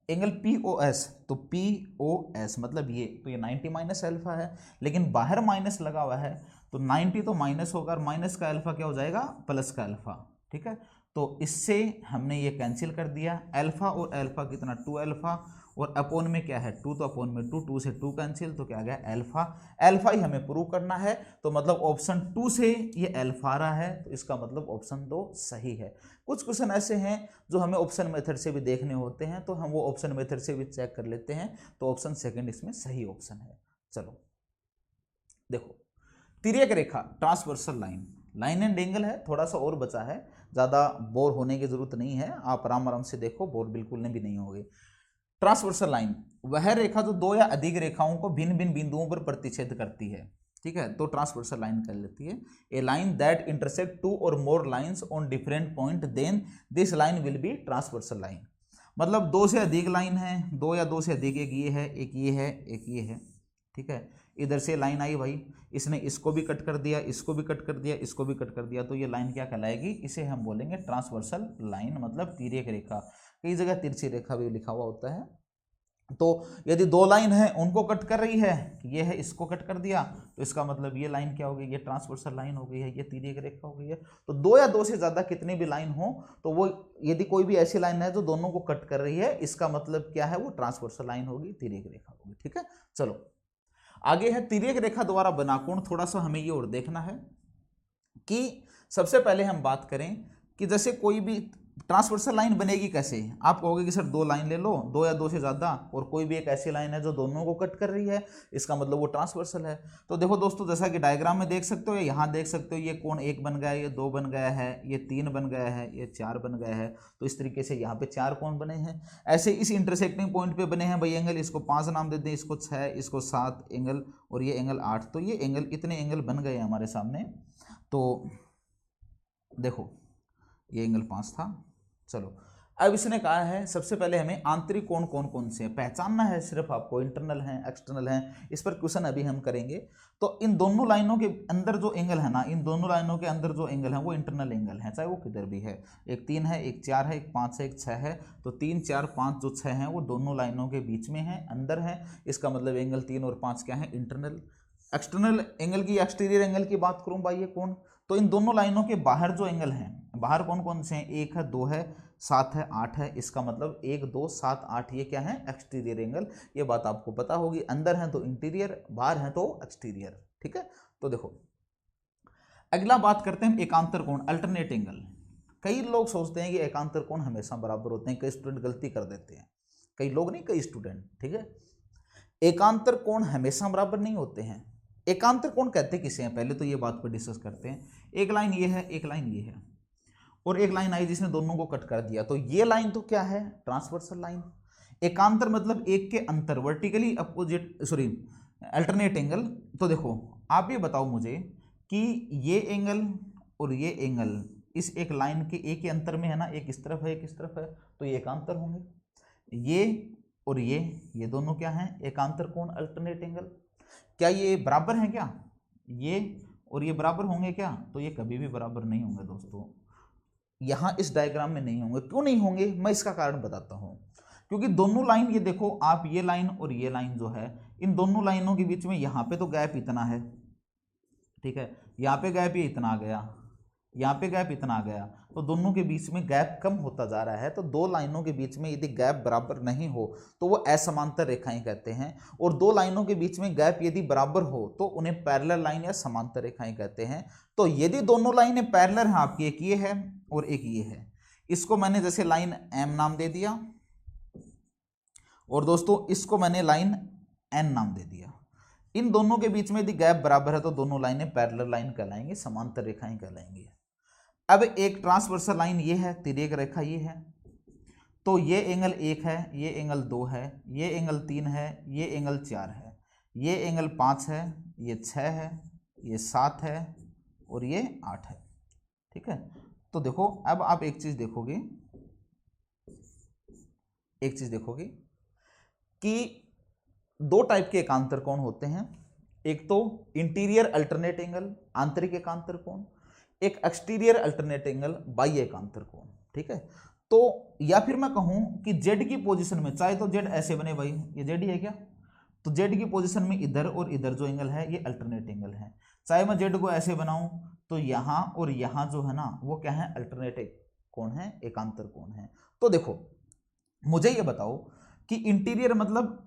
एंगल POS, तो POS मतलब ये, तो ये 90 माइनस अल्फा है, लेकिन बाहर माइनस लगा हुआ है, तो 90 तो माइनस होगा और माइनस का अल्फा क्या हो जाएगा प्लस का अल्फा, ठीक है। तो इससे हमने ये कैंसिल कर दिया, अल्फा और अल्फा कितना 2 अल्फा, और अपोन में क्या है 2, तो अपोन में 2, 2 से 2 कैंसिल, तो क्या आ गया अल्फा। अल्फा ही हमें प्रूव करना है, तो मतलब ऑप्शन 2 से ये अल्फा आ रहा है, तो इसका मतलब ऑप्शन 2 सही है। कुछ क्वेश्चन ऐसे हैं जो हमें ऑप्शन मेथड से भी देखने होते हैं, तो हम वो ऑप्शन मेथड से भी चेक कर लेते हैं, तो ऑप्शन सेकंड इसमें सही ऑप्शन है। चलो देखो, तिर्यक रेखा transversal line, line and angle है, थोड़ा सा और बचा है, ज़्यादा बोर होने की जरूरत नहीं है, आप आराम आराम से देखो, बोर बिल्कुल भी नहीं होगे। ट्रांसवर्सल लाइन वह रेखा जो 2 या अधिक रेखाओं को भिन्न भिन्न बिंदुओं पर प्रतिच्छेद करती है, ठीक है, तो ट्रांसवर्सल लाइन कर लेती है। ए line that intersect 2 or more lines on different point, then this line will be transversal line. मतलब 2 से अधिक लाइन है, 2 या 2 से अधिक, एक ये है, एक ये है, एक ये है, ठीक है। इधर से लाइन आई भाई, इसने इसको भी कट कर दिया, इसको भी कट कर दिया, इसको भी कट कर दिया, तो ये लाइन क्या कहलाएगी, इसे हम बोलेंगे ट्रांसवर्सल लाइन, मतलब तिर्यक रेखा। कई जगह तिरछी रेखा भी लिखा हुआ होता है। तो यदि 2 लाइन है उनको कट कर रही है, ये है इसको कट कर दिया, तो इसका मतलब ये लाइन क्या हो गई, ये ट्रांसवर्सल लाइन हो गई है, ये तिर्यक रेखा हो गई है। तो 2 या 2 से ज्यादा कितनी भी लाइन हो, तो वो यदि कोई भी ऐसी लाइन है जो दोनों को कट कर रही है, इसका मतलब क्या है, वो ट्रांसवर्सल लाइन होगी, तिर्यक रेखा होगी, ठीक है। चलो आगे है तिर्यक रेखा द्वारा बना कोण। थोड़ा सा हमें ये और देखना है कि सबसे पहले हम बात करें कि जैसे कोई भी ट्रांसवर्सल लाइन बनेगी कैसे। आप कहोगे कि सर 2 लाइन ले लो, 2 या 2 से ज़्यादा, और कोई भी एक ऐसी लाइन है जो दोनों को कट कर रही है, इसका मतलब वो ट्रांसवर्सल है। तो देखो दोस्तों, जैसा कि डायग्राम में देख सकते हो या यहाँ देख सकते हो, ये कोण 1 बन गया है, ये 2 बन गया है, ये 3 बन गया है, ये 4 बन गया है, तो इस तरीके से यहाँ पे 4 कोण बने हैं। ऐसे इस इंटरसेक्टिंग पॉइंट पे बने हैं भाई एंगल, इसको 5 नाम दे दें, इसको 6, इसको 7 एंगल, और ये एंगल 8, तो ये एंगल, इतने एंगल बन गए हैं हमारे सामने। तो देखो ये एंगल 5 था। चलो अब इसने कहा है सबसे पहले हमें आंतरिक कोण कौन कौन से हैं पहचानना है, सिर्फ आपको इंटरनल हैं एक्सटर्नल हैं, इस पर क्वेश्चन अभी हम करेंगे। तो इन दोनों लाइनों के अंदर जो एंगल है ना, इन दोनों लाइनों के अंदर जो एंगल है वो इंटरनल एंगल है, चाहे वो किधर भी है। एक 3 है, एक 4 है, एक 5 है, एक 6 है, तो 3, 4, 5 जो 6 हैं वो दोनों लाइनों के बीच में है, अंदर है। इसका मतलब एंगल 3 और 5 क्या है, इंटरनल। एक्सटर्नल एंगल की, एक्सटीरियर एंगल की बात करूं भाई, ये कौन, तो इन दोनों लाइनों के बाहर जो एंगल हैं, बाहर कौन कौन से हैं, 1 है, 2 है, 7 है, 8 है। इसका मतलब 1 2 7 8 ये क्या है, एक्सटीरियर एंगल। ये बात आपको पता होगी, अंदर है तो इंटीरियर, बाहर है तो एक्सटीरियर। ठीक है, तो देखो अगला बात करते हैं एकांतर कोण, अल्टरनेट एंगल। कई लोग सोचते हैं कि एकांतर कोण हमेशा बराबर होते हैं, कई स्टूडेंट गलती कर देते हैं, कई लोग नहीं, कई स्टूडेंट। ठीक है, एकांतर कोण हमेशा बराबर नहीं होते हैं। एकांतर कोण कहते किसे हैं, पहले तो ये बात पर डिस्कस करते हैं। एक लाइन ये है, एक लाइन ये है, और एक लाइन आई जिसने दोनों को कट कर दिया, तो ये लाइन तो क्या है, ट्रांसवर्सल लाइन। एकांतर मतलब एक के अंतर, vertically opposite, sorry alternate angle. तो देखो आप ये बताओ मुझे कि ये एंगल और ये एंगल इस एक लाइन के एक के अंतर में है ना, एक इस तरफ है एक इस तरफ है, तो ये एकांतर होंगे। ये और ये दोनों क्या हैं, एकांतर कोण, अल्टरनेट एंगल। क्या ये बराबर हैं क्या, ये और ये बराबर होंगे क्या, तो ये कभी भी बराबर नहीं होंगे दोस्तों, यहाँ इस डायग्राम में नहीं होंगे। क्यों नहीं होंगे, मैं इसका कारण बताता हूँ। क्योंकि दोनों लाइन, ये देखो आप, ये लाइन और ये लाइन जो है, इन दोनों लाइनों के बीच में यहाँ पे तो गैप इतना है, ठीक है, यहाँ पे गैप ये इतना आ गया, यहाँ पे गैप इतना आ गया, तो दोनों के बीच में गैप कम होता जा रहा है। तो दो लाइनों के बीच में यदि गैप बराबर नहीं हो तो वो असमांतर रेखाएं कहते हैं, और दो लाइनों के बीच में गैप यदि बराबर हो तो उन्हें पैरेलल लाइन या समांतर रेखाएं कहते हैं। तो यदि दोनों लाइनें पैरेलल हैं आपकी, एक ये है और एक ये है, इसको मैंने जैसे लाइन एम नाम दे दिया, और दोस्तों इसको मैंने लाइन एन नाम दे दिया। इन दोनों के बीच में यदि गैप बराबर है तो दोनों लाइनें पैरेलल लाइन कहलाएंगी, समांतर रेखाएं कहलाएंगी। अब एक ट्रांसवर्सल लाइन ये है, तिर्यक रेखा ये है, तो ये एंगल 1 है, ये एंगल 2 है, ये एंगल 3 है, ये एंगल 4 है, ये एंगल 5 है, ये 6 है, ये 7 है और ये 8 है। ठीक है, तो देखो अब आप एक चीज देखोगे कि दो टाइप के एकांतर कोण होते हैं। एक तो इंटीरियर अल्टरनेट एंगल, आंतरिक एकांतर कोण, एक एक्सटीरियर अल्टरनेट एंगल, बाह्य एकांतर कोण। ठीक है, तो या फिर मैं कहूं कि जेड की पोजीशन में, चाहे तो जेड ऐसे बने, भाई ये जेड ही है क्या, तो जेड की पोजीशन में इधर और इधर जो एंगल है ये अल्टरनेट एंगल है। चाहे मैं जेड को ऐसे बनाऊं तो यहां और यहां जो है ना वो क्या है, अल्टरनेट कोण है, एकांतर कोण है। तो देखो मुझे ये बताओ कि इंटीरियर मतलब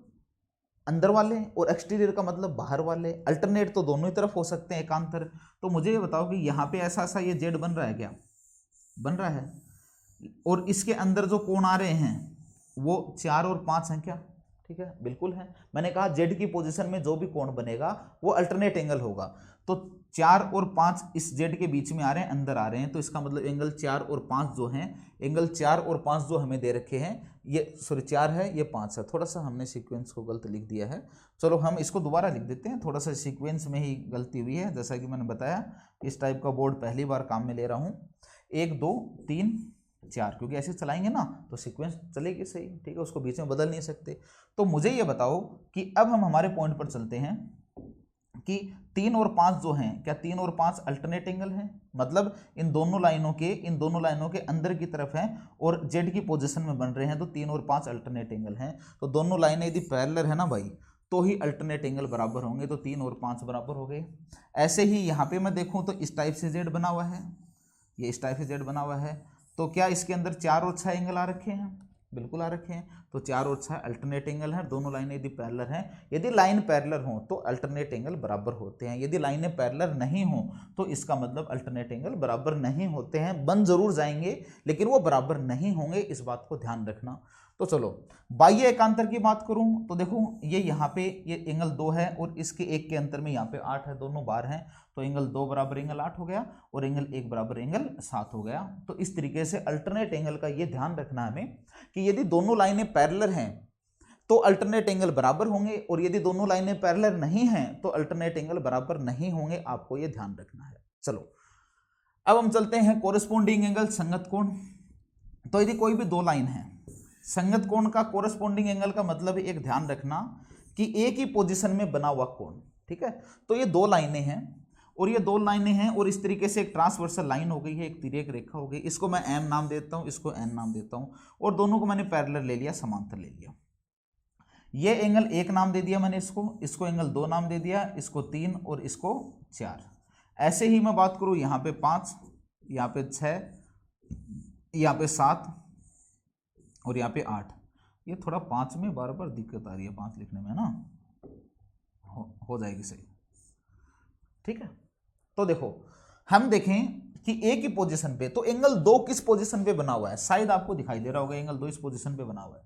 अंदर वाले और एक्सटीरियर का मतलब बाहर वाले, अल्टरनेट तो दोनों ही तरफ हो सकते हैं एकांतर। तो मुझे ये बताओ कि यहाँ पे ऐसा ऐसा ये जेड बन रहा है क्या, बन रहा है, और इसके अंदर जो कोण आ रहे हैं वो 4 और 5 हैं क्या, ठीक है बिल्कुल है। मैंने कहा जेड की पोजीशन में जो भी कोण बनेगा वो अल्टरनेट एंगल होगा, तो 4 और 5 इस जेड के बीच में आ रहे हैं, अंदर आ रहे हैं, तो इसका मतलब एंगल 4 और 5 जो हैं, एंगल 4 और 5 जो हमें दे रखे हैं, ये सॉरी 4 है ये 5 है, थोड़ा सा हमने सीक्वेंस को गलत लिख दिया है, चलो हम इसको दोबारा लिख देते हैं, थोड़ा सा सीक्वेंस में ही गलती हुई है। जैसा कि मैंने बताया इस टाइप का बोर्ड पहली बार काम में ले रहा हूँ, 1 2 3 4, क्योंकि ऐसे चलाएंगे ना तो सीक्वेंस चलेगी सही, ठीक है, उसको बीच में बदल नहीं सकते। तो मुझे ये बताओ कि अब हम हमारे पॉइंट पर चलते हैं कि 3 और 5 जो हैं, क्या 3 और 5 अल्टरनेट एंगल हैं, मतलब इन दोनों लाइनों के अंदर की तरफ हैं और जेड की पोजीशन में बन रहे हैं, तो 3 और 5 अल्टरनेट एंगल हैं। तो दोनों लाइनें यदि पैरेलल है ना भाई, तो ही अल्टरनेट एंगल बराबर होंगे, तो 3 और 5 बराबर हो गए। ऐसे ही यहाँ पे मैं देखूँ तो इस टाइप से जेड बना हुआ है, ये इस टाइप से जेड बना हुआ है, तो क्या इसके अंदर 4 और 6 एंगल आ रखे हैं, बिल्कुल आ रखे हैं, तो 4 और 6 अल्टरनेट एंगल हैं। दोनों लाइनें यदि पैरेलल हैं, यदि लाइन पैरेलल हो तो अल्टरनेट एंगल बराबर होते हैं, यदि लाइनें पैरेलल नहीं हो तो इसका मतलब अल्टरनेट एंगल बराबर नहीं होते हैं, बन जरूर जाएंगे लेकिन वो बराबर नहीं होंगे, इस बात को ध्यान रखना। तो चलो बाह्य एकांतर की बात करूं तो देखो ये यहाँ पे ये एंगल 2 है और इसके एक के अंतर में यहाँ पे 8 है, दोनों बार हैं, तो एंगल 2 बराबर एंगल 8 हो गया और एंगल 1 बराबर एंगल 7 हो गया। तो इस तरीके से अल्टरनेट एंगल का ये ध्यान रखना हमें कि यदि दोनों लाइनें पैरेलल हैं तो अल्टरनेट एंगल बराबर होंगे, और यदि दोनों लाइनें पैरेलल नहीं हैं तो अल्टरनेट एंगल बराबर नहीं होंगे, आपको ये ध्यान रखना है। चलो अब हम चलते हैं कोरस्पोंडिंग एंगल, संगत कोण। तो यदि कोई भी दो लाइन है, संगत कोण का कोरस्पोंडिंग एंगल का मतलब एक ध्यान रखना कि एक ही पोजीशन में बना हुआ कोण, ठीक है। तो ये दो लाइनें हैं और ये दो लाइनें हैं और इस तरीके से एक ट्रांसवर्सल लाइन हो गई है, एक तिर्यक रेखा हो गई, इसको मैं एम नाम देता हूं, इसको एन नाम देता हूं, और दोनों को मैंने पैरेलल ले लिया, समांतर ले लिया। ये एंगल 1 नाम दे दिया मैंने, इसको एंगल 2 नाम दे दिया, इसको 3 और इसको 4। ऐसे ही मैं बात करूं यहाँ पे 5, यहाँ पे 6 यहाँ पे 7 और यहाँ पे 8। ये थोड़ा 5 में बार बार दिक्कत आ रही है 5 लिखने में ना, हो जाएगी सही। ठीक है, तो देखो हम देखें कि ए की पोजीशन पे तो एंगल 2 किस पोजीशन पे बना हुआ है, शायद आपको दिखाई दे रहा होगा एंगल 2 इस पोजीशन पे बना हुआ है,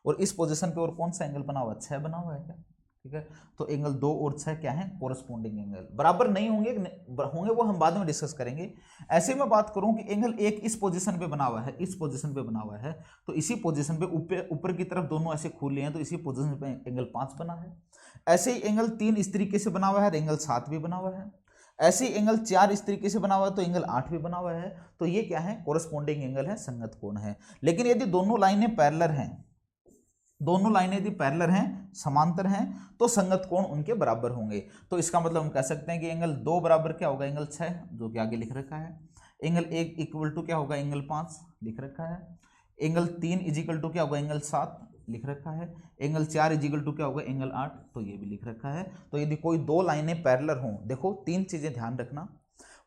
और इस पोजीशन पे और कौन सा एंगल बना हुआ है, 6 बना हुआ है क्या। ठीक है, तो एंगल 2 और 6 क्या है, कोरस्पोंडिंग एंगल। बराबर नहीं होंगे, होंगे वो हम बाद में डिस्कस करेंगे। ऐसे में बात करूं कि एंगल 1 इस पोजीशन पे बना हुआ है, इस पोजीशन पे बना हुआ है, तो इसी पोजीशन पे ऊपर की तरफ दोनों ऐसे खुले हैं, तो इसी पोजीशन पे एंगल 5 बना है। ऐसे ही एंगल 3 इस तरीके से बना हुआ है, एंगल 7 भी बना हुआ है। ऐसे ही एंगल 4 इस तरीके से बना हुआ है, तो एंगल 8 भी बना हुआ है। तो ये क्या है, कोरस्पोंडिंग एंगल है, संगत कोण है। लेकिन यदि दोनों लाइनें पैरेलल हैं, दोनों लाइनें यदि पैरेलल हैं, समांतर हैं, तो संगत कोण उनके बराबर होंगे। तो इसका मतलब हम कह सकते हैं कि एंगल 2 बराबर क्या होगा, एंगल 6, जो कि आगे लिख रखा है। एंगल 1 इक्वल टू क्या होगा, एंगल 5 लिख रखा है। एंगल 3 इजिकल टू क्या होगा, एंगल 7 लिख रखा है। एंगल 4 इजिकल टू क्या होगा, एंगल 8, तो ये भी लिख रखा है। तो यदि कोई दो लाइनें पैरेलल हों, देखो 3 चीजें ध्यान रखना।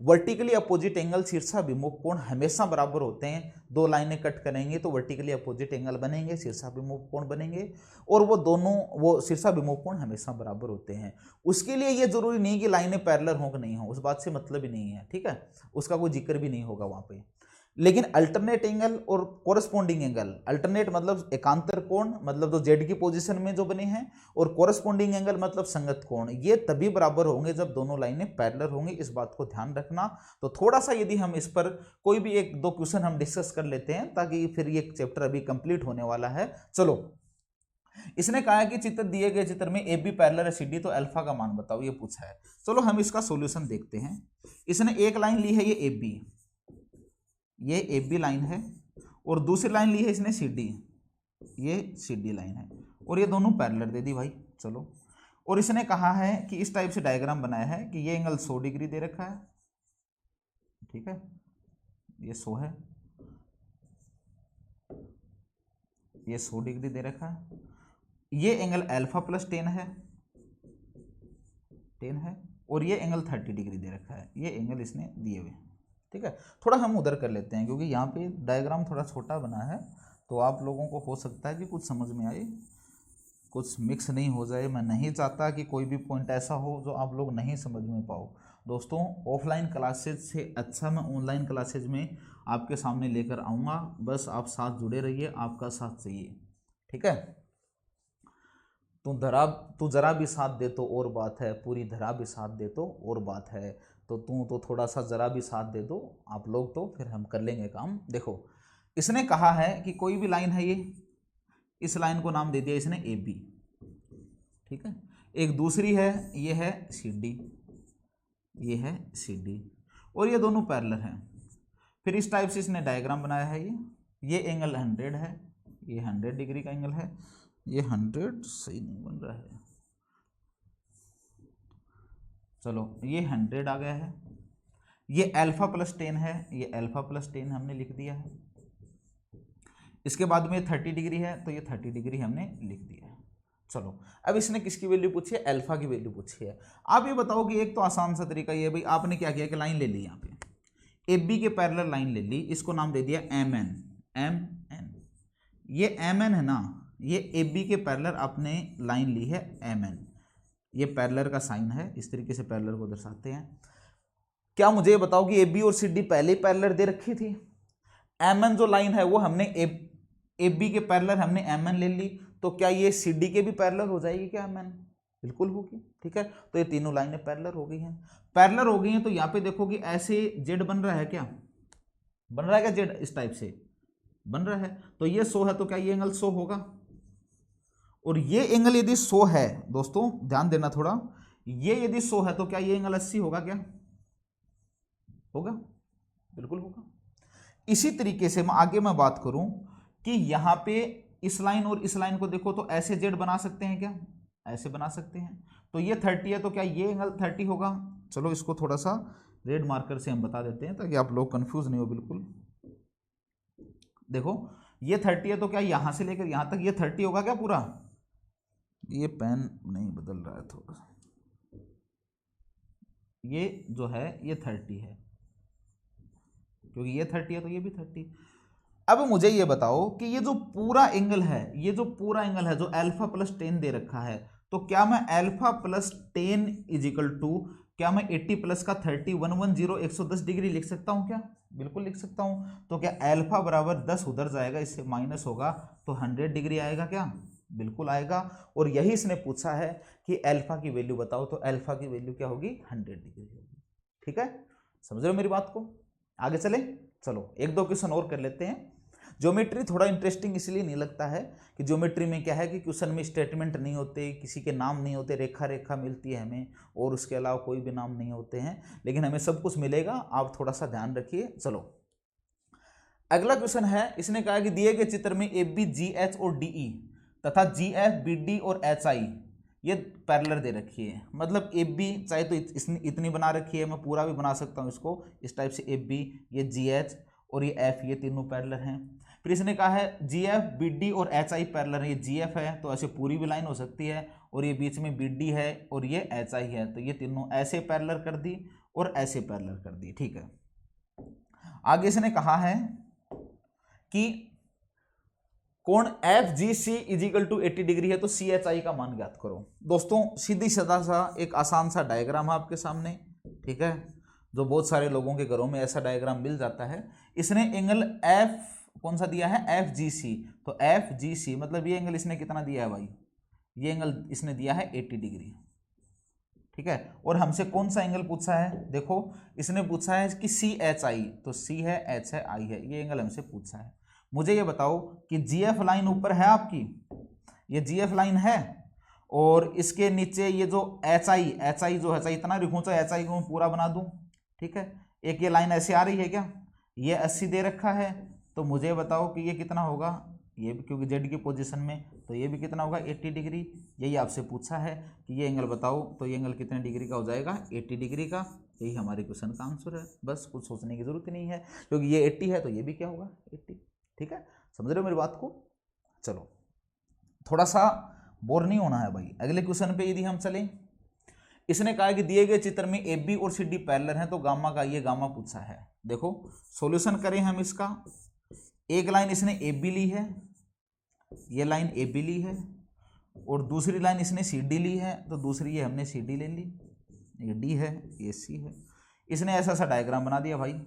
वर्टिकली अपोजिट एंगल शीर्षाभिमुख कोण हमेशा बराबर होते हैं। दो लाइनें कट करेंगे तो वर्टिकली अपोजिट एंगल बनेंगे, शीर्षाभिमुख कोण बनेंगे, और वो दोनों वो शीर्षाभिमुख कोण हमेशा बराबर होते हैं। उसके लिए ये जरूरी नहीं कि लाइनें पैरेलल हो कि नहीं हो, उस बात से मतलब ही नहीं है। ठीक है, उसका कोई जिक्र भी नहीं होगा वहां पे। लेकिन अल्टरनेट एंगल और कोरस्पोंडिंग एंगल, अल्टरनेट मतलब एकांतर कोण, मतलब जो जेड की पोजीशन में जो बने हैं, और कोरस्पोंडिंग एंगल मतलब संगत कोण, ये तभी बराबर होंगे जब दोनों लाइनें पैरेलल होंगी। इस बात को ध्यान रखना। तो थोड़ा सा यदि हम इस पर कोई भी 1-2 क्वेश्चन हम डिस्कस कर लेते हैं, ताकि फिर ये चैप्टर अभी कंप्लीट होने वाला है। चलो, इसने कहा है कि चित्र दिए गए चित्र में ए बी पैरेलल है CD, तो अल्फा का मान बताओ, ये पूछा है। चलो हम इसका सॉल्यूशन देखते हैं। इसने एक लाइन ली है ये ए बी, ये ए बी लाइन है, और दूसरी लाइन ली है इसने सी डी, ये सी डी लाइन है, और ये दोनों पैरेलल दे दी भाई। चलो, और इसने कहा है कि इस टाइप से डायग्राम बनाया है कि ये एंगल 100 डिग्री दे रखा है। ठीक है, ये 100 है, ये 100 डिग्री दे रखा है। ये एंगल अल्फा प्लस 10 है, 10 है, और ये एंगल 30 डिग्री दे रखा है। ये एंगल इसने दिए हुए। ठीक है, थोड़ा हम उधर कर लेते हैं, क्योंकि यहाँ पे डायग्राम थोड़ा छोटा बना है, तो आप लोगों को हो सकता है कि कुछ समझ में आए, कुछ मिक्स नहीं हो जाए। मैं नहीं चाहता कि कोई भी पॉइंट ऐसा हो जो आप लोग नहीं समझ में पाओ। दोस्तों, ऑफलाइन क्लासेज से अच्छा मैं ऑनलाइन क्लासेज में आपके सामने लेकर आऊँगा, बस आप साथ जुड़े रहिए, आपका साथ चाहिए। ठीक है, तू जरा भी साथ दे तो और बात है, पूरी धरा भी साथ दे तो और बात है। तो तू तो थोड़ा सा जरा भी साथ दे दो आप लोग, तो फिर हम कर लेंगे काम। देखो, इसने कहा है कि कोई भी लाइन है, ये इस लाइन को नाम दे दिया इसने ए बी। ठीक है, एक दूसरी है, ये है सी डी, ये है सी डी, और ये दोनों पैरेलल हैं। फिर इस टाइप से इसने डायग्राम बनाया है। ये एंगल 100 है, ये 100 डिग्री का एंगल है। ये 100 सही नहीं बन रहा है, चलो ये 100 आ गया है। ये अल्फा प्लस 10 है, ये अल्फा प्लस 10 हमने लिख दिया है। इसके बाद में 30 डिग्री है, तो ये 30 डिग्री हमने लिख दिया है। चलो, अब इसने किसकी वैल्यू पूछी है, अल्फा की वैल्यू पूछी है। आप ये बताओ कि एक तो आसान सा तरीका ये भाई, आपने क्या किया कि लाइन ले ली, यहाँ पे ए बी के पैरेलल लाइन ले ली, इसको नाम दे दिया एम एन, एम एन। ये एम एन है ना, ये ए बी के पैरेलल आपने लाइन ली है एम एन, ये पैरेलल का साइन है, इस तरीके से पैरेलल को दर्शाते हैं। क्या मुझे ये बताओ कि ए बी और सी डी पहले ही पैरेलल दे रखी थी। एम एन जो लाइन है वो हमने ए बी के पैरेलल हमने एम एन ले ली, तो क्या ये सी डी के भी पैरेलल हो जाएगी क्या एम एन, बिल्कुल होगी। ठीक है, तो ये तीनों लाइनें पैरेलल हो गई हैं। पैरेलल हो गई हैं, तो यहाँ पे देखो कि ऐसे जेड बन रहा है, क्या बन रहा है, क्या जेड इस टाइप से बन रहा है। तो ये 100 है, तो क्या ये एंगल 100 होगा। और ये एंगल यदि 100 है, दोस्तों ध्यान देना थोड़ा, ये यदि 100 है, तो क्या ये एंगल 80 होगा, क्या होगा, बिल्कुल होगा। इसी तरीके से मैं आगे मैं बात करूं कि यहां पे इस लाइन और इस लाइन को देखो, तो ऐसे जेड बना सकते हैं क्या, ऐसे बना सकते हैं। तो ये 30 है, तो क्या ये एंगल 30 होगा। चलो इसको थोड़ा सा रेड मार्कर से हम बता देते हैं, ताकि आप लोग कंफ्यूज नहीं हो बिल्कुल। देखो ये 30 है, तो क्या यहां से लेकर यहां तक ये 30 होगा क्या पूरा। ये पेन नहीं बदल रहा है थोड़ा सा, ये जो है ये 30 है, क्योंकि ये 30 है तो ये भी 30। अब मुझे ये बताओ कि ये जो पूरा एंगल है, ये जो पूरा एंगल है जो अल्फा प्लस 10 दे रखा है, तो क्या मैं alpha plus 10 is equal to, क्या मैं 80 प्लस का 30 110 110 डिग्री लिख सकता हूँ क्या? बिल्कुल लिख सकता हूँ। तो क्या अल्फा बराबर 10 उधर जाएगा, इससे माइनस होगा तो 100 डिग्री आएगा क्या? बिल्कुल आएगा। और यही इसने पूछा है कि अल्फा की वैल्यू बताओ, तो अल्फा की वैल्यू क्या होगी? 100 डिग्री होगी। ठीक है, समझ रहे हो मेरी बात को? आगे चले, चलो एक दो क्वेश्चन और कर लेते हैं। ज्योमेट्री थोड़ा इंटरेस्टिंग इसलिए नहीं लगता है कि ज्योमेट्री में क्या है कि क्वेश्चन में स्टेटमेंट नहीं होते, किसी के नाम नहीं होते, रेखा रेखा मिलती है हमें, और उसके अलावा कोई भी नाम नहीं होते हैं, लेकिन हमें सब कुछ मिलेगा, आप थोड़ा सा ध्यान रखिए। चलो अगला क्वेश्चन है, इसने कहा कि दिए गए चित्र में ए बी जी एच और डी ई तथा जी एफ बी डी और एच आई ये पैरेलल दे रखी है। मतलब ए बी चाहे तो इसने इतनी बना रखी है, मैं पूरा भी बना सकता हूँ इसको इस टाइप से, ए बी, ये जी एच और ये एफ, ये तीनों पैरेलल हैं। फिर इसने कहा है जी एफ बी डी और एच आई पैरेलल है, ये जी एफ है तो ऐसे पूरी भी लाइन हो सकती है, और ये बीच में बी डी है और ये एच आई है, तो ये तीनों ऐसे पैरेलल कर दी और ऐसे पैरेलल कर दी। ठीक है, आगे इसने कहा है कि कोण F G C is equal to 80 degree है, तो सी एच आई का मान ज्ञात करो। दोस्तों सीधी साधा सा एक आसान सा डायग्राम है आपके सामने, ठीक है, जो बहुत सारे लोगों के घरों में ऐसा डायग्राम मिल जाता है। इसने एंगल एफ कौन सा दिया है? एफ जी सी। तो एफ जी सी मतलब ये एंगल इसने कितना दिया है भाई? ये एंगल इसने दिया है 80 डिग्री। ठीक है, और हमसे कौन सा एंगल पूछा है? देखो इसने पूछा है कि सी एच आई, तो सी है, एच है, आई है, ये एंगल हमसे पूछा है। मुझे ये बताओ कि जी एफ लाइन ऊपर है आपकी, ये जी एफ लाइन है, और इसके नीचे ये जो एच आई जो एच आई इतना लिखूँ तो एच आई को मैं पूरा बना दूँ। ठीक है, एक ये लाइन ऐसे आ रही है क्या? ये 80 दे रखा है, तो मुझे बताओ कि ये कितना होगा? ये भी क्योंकि जेड की पोजीशन में, तो ये भी कितना होगा? 80 डिग्री। यही आपसे पूछा है कि ये एंगल बताओ, तो ये एंगल कितने डिग्री का हो जाएगा? 80 डिग्री का। यही हमारे क्वेश्चन का आंसर है, बस कुछ सोचने की जरूरत ही नहीं है, क्योंकि ये 80 है तो ये भी क्या होगा? 80। ठीक है, समझ रहे हो मेरी बात को? चलो थोड़ा सा बोर नहीं होना है भाई। अगले क्वेश्चन पे यदि हम चलें, इसने कहा कि दिए गए चित्र में ए बी और सी डी पैरेलल हैं, तो गामा का ये गामा पूछा है। देखो सॉल्यूशन करें हम इसका। एक लाइन इसने ए बी ली है, ये लाइन ए बी ली है, और दूसरी लाइन इसने सी डी ली है, तो दूसरी ये हमने सी डी ले ली, ये डी है, ये सी है। इसने ऐसा सा डायग्राम बना दिया भाई,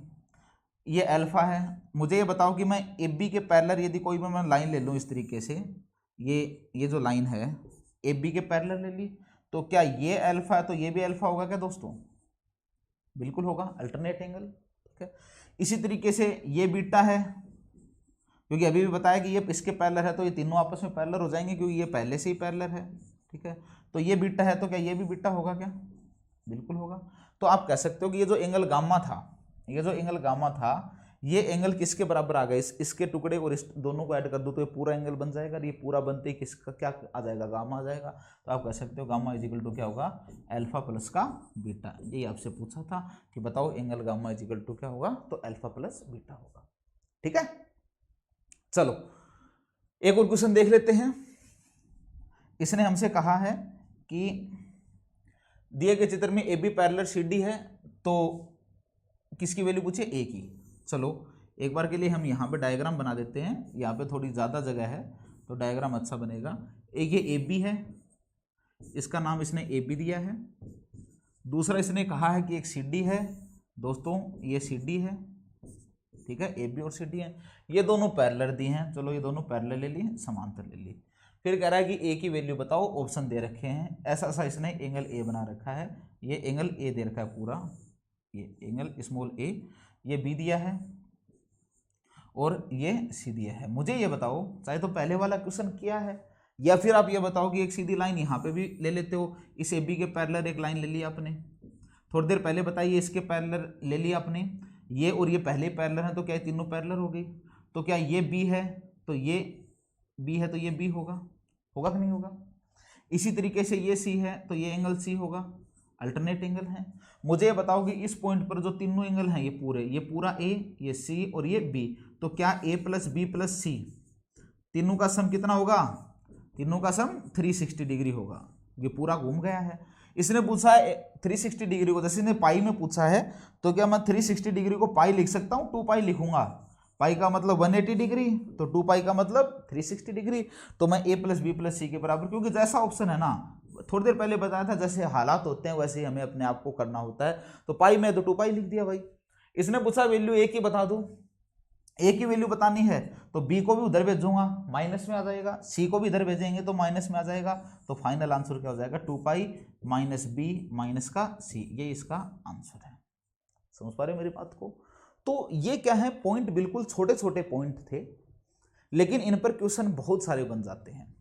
ये अल्फा है। मुझे ये बताओ कि मैं ए बी के पैरेलल यदि कोई भी मैं लाइन ले लूँ इस तरीके से, ये जो लाइन है ए बी के पैरेलल ले ली, तो क्या ये अल्फा है तो ये भी अल्फा होगा क्या दोस्तों? बिल्कुल होगा, अल्टरनेट एंगल। ठीक है, इसी तरीके से ये बीटा है, क्योंकि अभी भी बताया कि ये इसके पैरेलल है, तो ये तीनों आपस में पैरेलल हो जाएंगे क्योंकि ये पहले से ही पैरेलल है। ठीक है, तो ये बीटा है, तो क्या ये भी बीटा होगा क्या? बिल्कुल होगा। तो आप कह सकते हो कि ये जो एंगल गामा था, ये एंगल किसके बराबर आ गया? इसके टुकड़े और इस दोनों को ऐड कर दो तो ये पूरा एंगल बन जाएगा, ये पूरा बनते ही किसका क्या आ जाएगा? गामा आ जाएगा। तो आप कह सकते हो गामा इज इक्वल टू क्या होगा? अल्फा प्लस का बीटा। यही आपसे पूछा था कि बताओ angle gamma is equal to क्या होगा? तो अल्फा प्लस बीटा होगा। ठीक है, चलो एक और क्वेश्चन देख लेते हैं। इसने हमसे कहा है कि दिए गए चित्र में A B parallel C D है, तो किसकी वैल्यू पूछे? ए की। चलो एक बार के लिए हम यहाँ पे डायग्राम बना देते हैं, यहाँ पे थोड़ी ज़्यादा जगह है तो डायग्राम अच्छा बनेगा। एक ये ए बी है, इसका नाम इसने ए बी दिया है। दूसरा इसने कहा है कि एक सी डी है, दोस्तों ये सी डी है। ठीक है, ए बी और सी डी है, ये दोनों पैरेलल दी हैं। चलो ये दोनों पैरेलल ले लिए, समांतर ले ली। फिर कह रहा है कि ए की वैल्यू बताओ, ऑप्शन दे रखे हैं। ऐसा सा इसने एंगल ए बना रखा है, ये एंगल ए दे रखा है पूरा, ये एंगल स्मॉल ए, ये बी दिया है और ये सी दिया है। मुझे ये बताओ, चाहे तो पहले वाला क्वेश्चन किया है, या फिर आप ये बताओ कि एक सीधी लाइन यहाँ पे भी ले लेते हो, इस ए बी के पैरेलल एक लाइन ले ली आपने, थोड़ी देर पहले बताइए इसके पैरेलल ले लिया आपने, ये और ये पहले पैरेलल है, तो क्या ये तीनों पैरेलल हो गई? तो क्या ये बी है तो ये बी है, तो ये बी होगा कि नहीं होगा? इसी तरीके से ये सी है तो ये एंगल सी होगा, अल्टरनेट एंगल है। मुझे ये बताओ कि इस पॉइंट पर जो तीनों एंगल हैं ये पूरा ए, ये सी और ये बी, तो क्या ए प्लस बी प्लस सी तीनों का सम कितना होगा? तीनों का सम 360 डिग्री होगा। ये पूरा घूम गया है। इसने पूछा है 360 डिग्री को, जैसे इसने पाई में पूछा है, तो क्या मैं 360 डिग्री को पाई लिख सकता हूँ? 2 पाई लिखूंगा, पाई का मतलब 180 डिग्री, तो 2 पाई का मतलब 360 डिग्री। तो मैं a प्लस बी प्लस सी के बराबर, क्योंकि जैसा ऑप्शन है ना, थोड़ी देर पहले बताया था, जैसे हालात होते हैं वैसे ही हमें अपने आप को करना होता है। तो पाई में तो 2 पाई लिख दिया भाई। इसने पूछा वैल्यू ए की बता दो, ए की वैल्यू बतानी है तो बी को भी उधर भेजूंगा, माइनस में आ जाएगा, सी को भी इधर भेजेंगे तो माइनस में आ जाएगा। तो फाइनल आंसर क्या हो जाएगा, 2 पाई माइनस बी माइनस का सी, ये इसका आंसर है। समझ पा रहे हो मेरी बात को? तो ये क्या है, पॉइंट बिल्कुल छोटे छोटे पॉइंट थे, लेकिन इन पर क्वेश्चन बहुत सारे बन जाते हैं।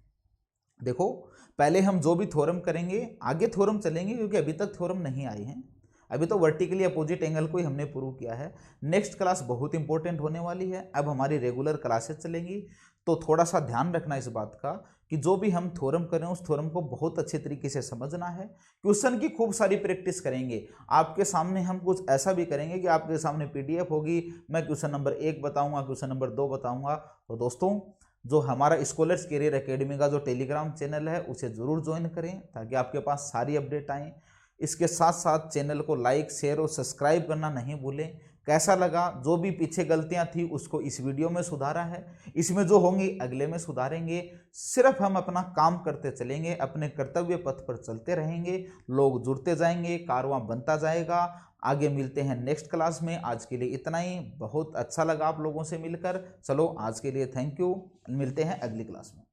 देखो पहले हम जो भी थ्योरम करेंगे, आगे थ्योरम चलेंगे क्योंकि अभी तक थ्योरम नहीं आए हैं, अभी तो वर्टिकली अपोजिट एंगल को ही हमने प्रूव किया है। नेक्स्ट क्लास बहुत इंपॉर्टेंट होने वाली है, अब हमारी रेगुलर क्लासेस चलेंगी, तो थोड़ा सा ध्यान रखना इस बात का कि जो भी हम थ्योरम करें उस थ्योरम को बहुत अच्छे तरीके से समझना है। क्वेश्चन की खूब सारी प्रैक्टिस करेंगे, आपके सामने हम कुछ ऐसा भी करेंगे कि आपके सामने पीडीएफ होगी, मैं क्वेश्चन नंबर 1 बताऊंगा, क्वेश्चन नंबर 2 बताऊंगा। तो दोस्तों जो हमारा स्कॉलर्स कैरियर एकेडमी का जो टेलीग्राम चैनल है उसे ज़रूर ज्वाइन करें ताकि आपके पास सारी अपडेट आएँ। इसके साथ साथ चैनल को लाइक शेयर और सब्सक्राइब करना नहीं भूलें। कैसा लगा, जो भी पीछे गलतियां थी उसको इस वीडियो में सुधारा है, इसमें जो होंगी अगले में सुधारेंगे। सिर्फ हम अपना काम करते चलेंगे, अपने कर्तव्य पथ पर चलते रहेंगे, लोग जुड़ते जाएंगे, कारवां बनता जाएगा। आगे मिलते हैं नेक्स्ट क्लास में, आज के लिए इतना ही। बहुत अच्छा लगा आप लोगों से मिलकर। चलो आज के लिए थैंक यू, मिलते हैं अगली क्लास में।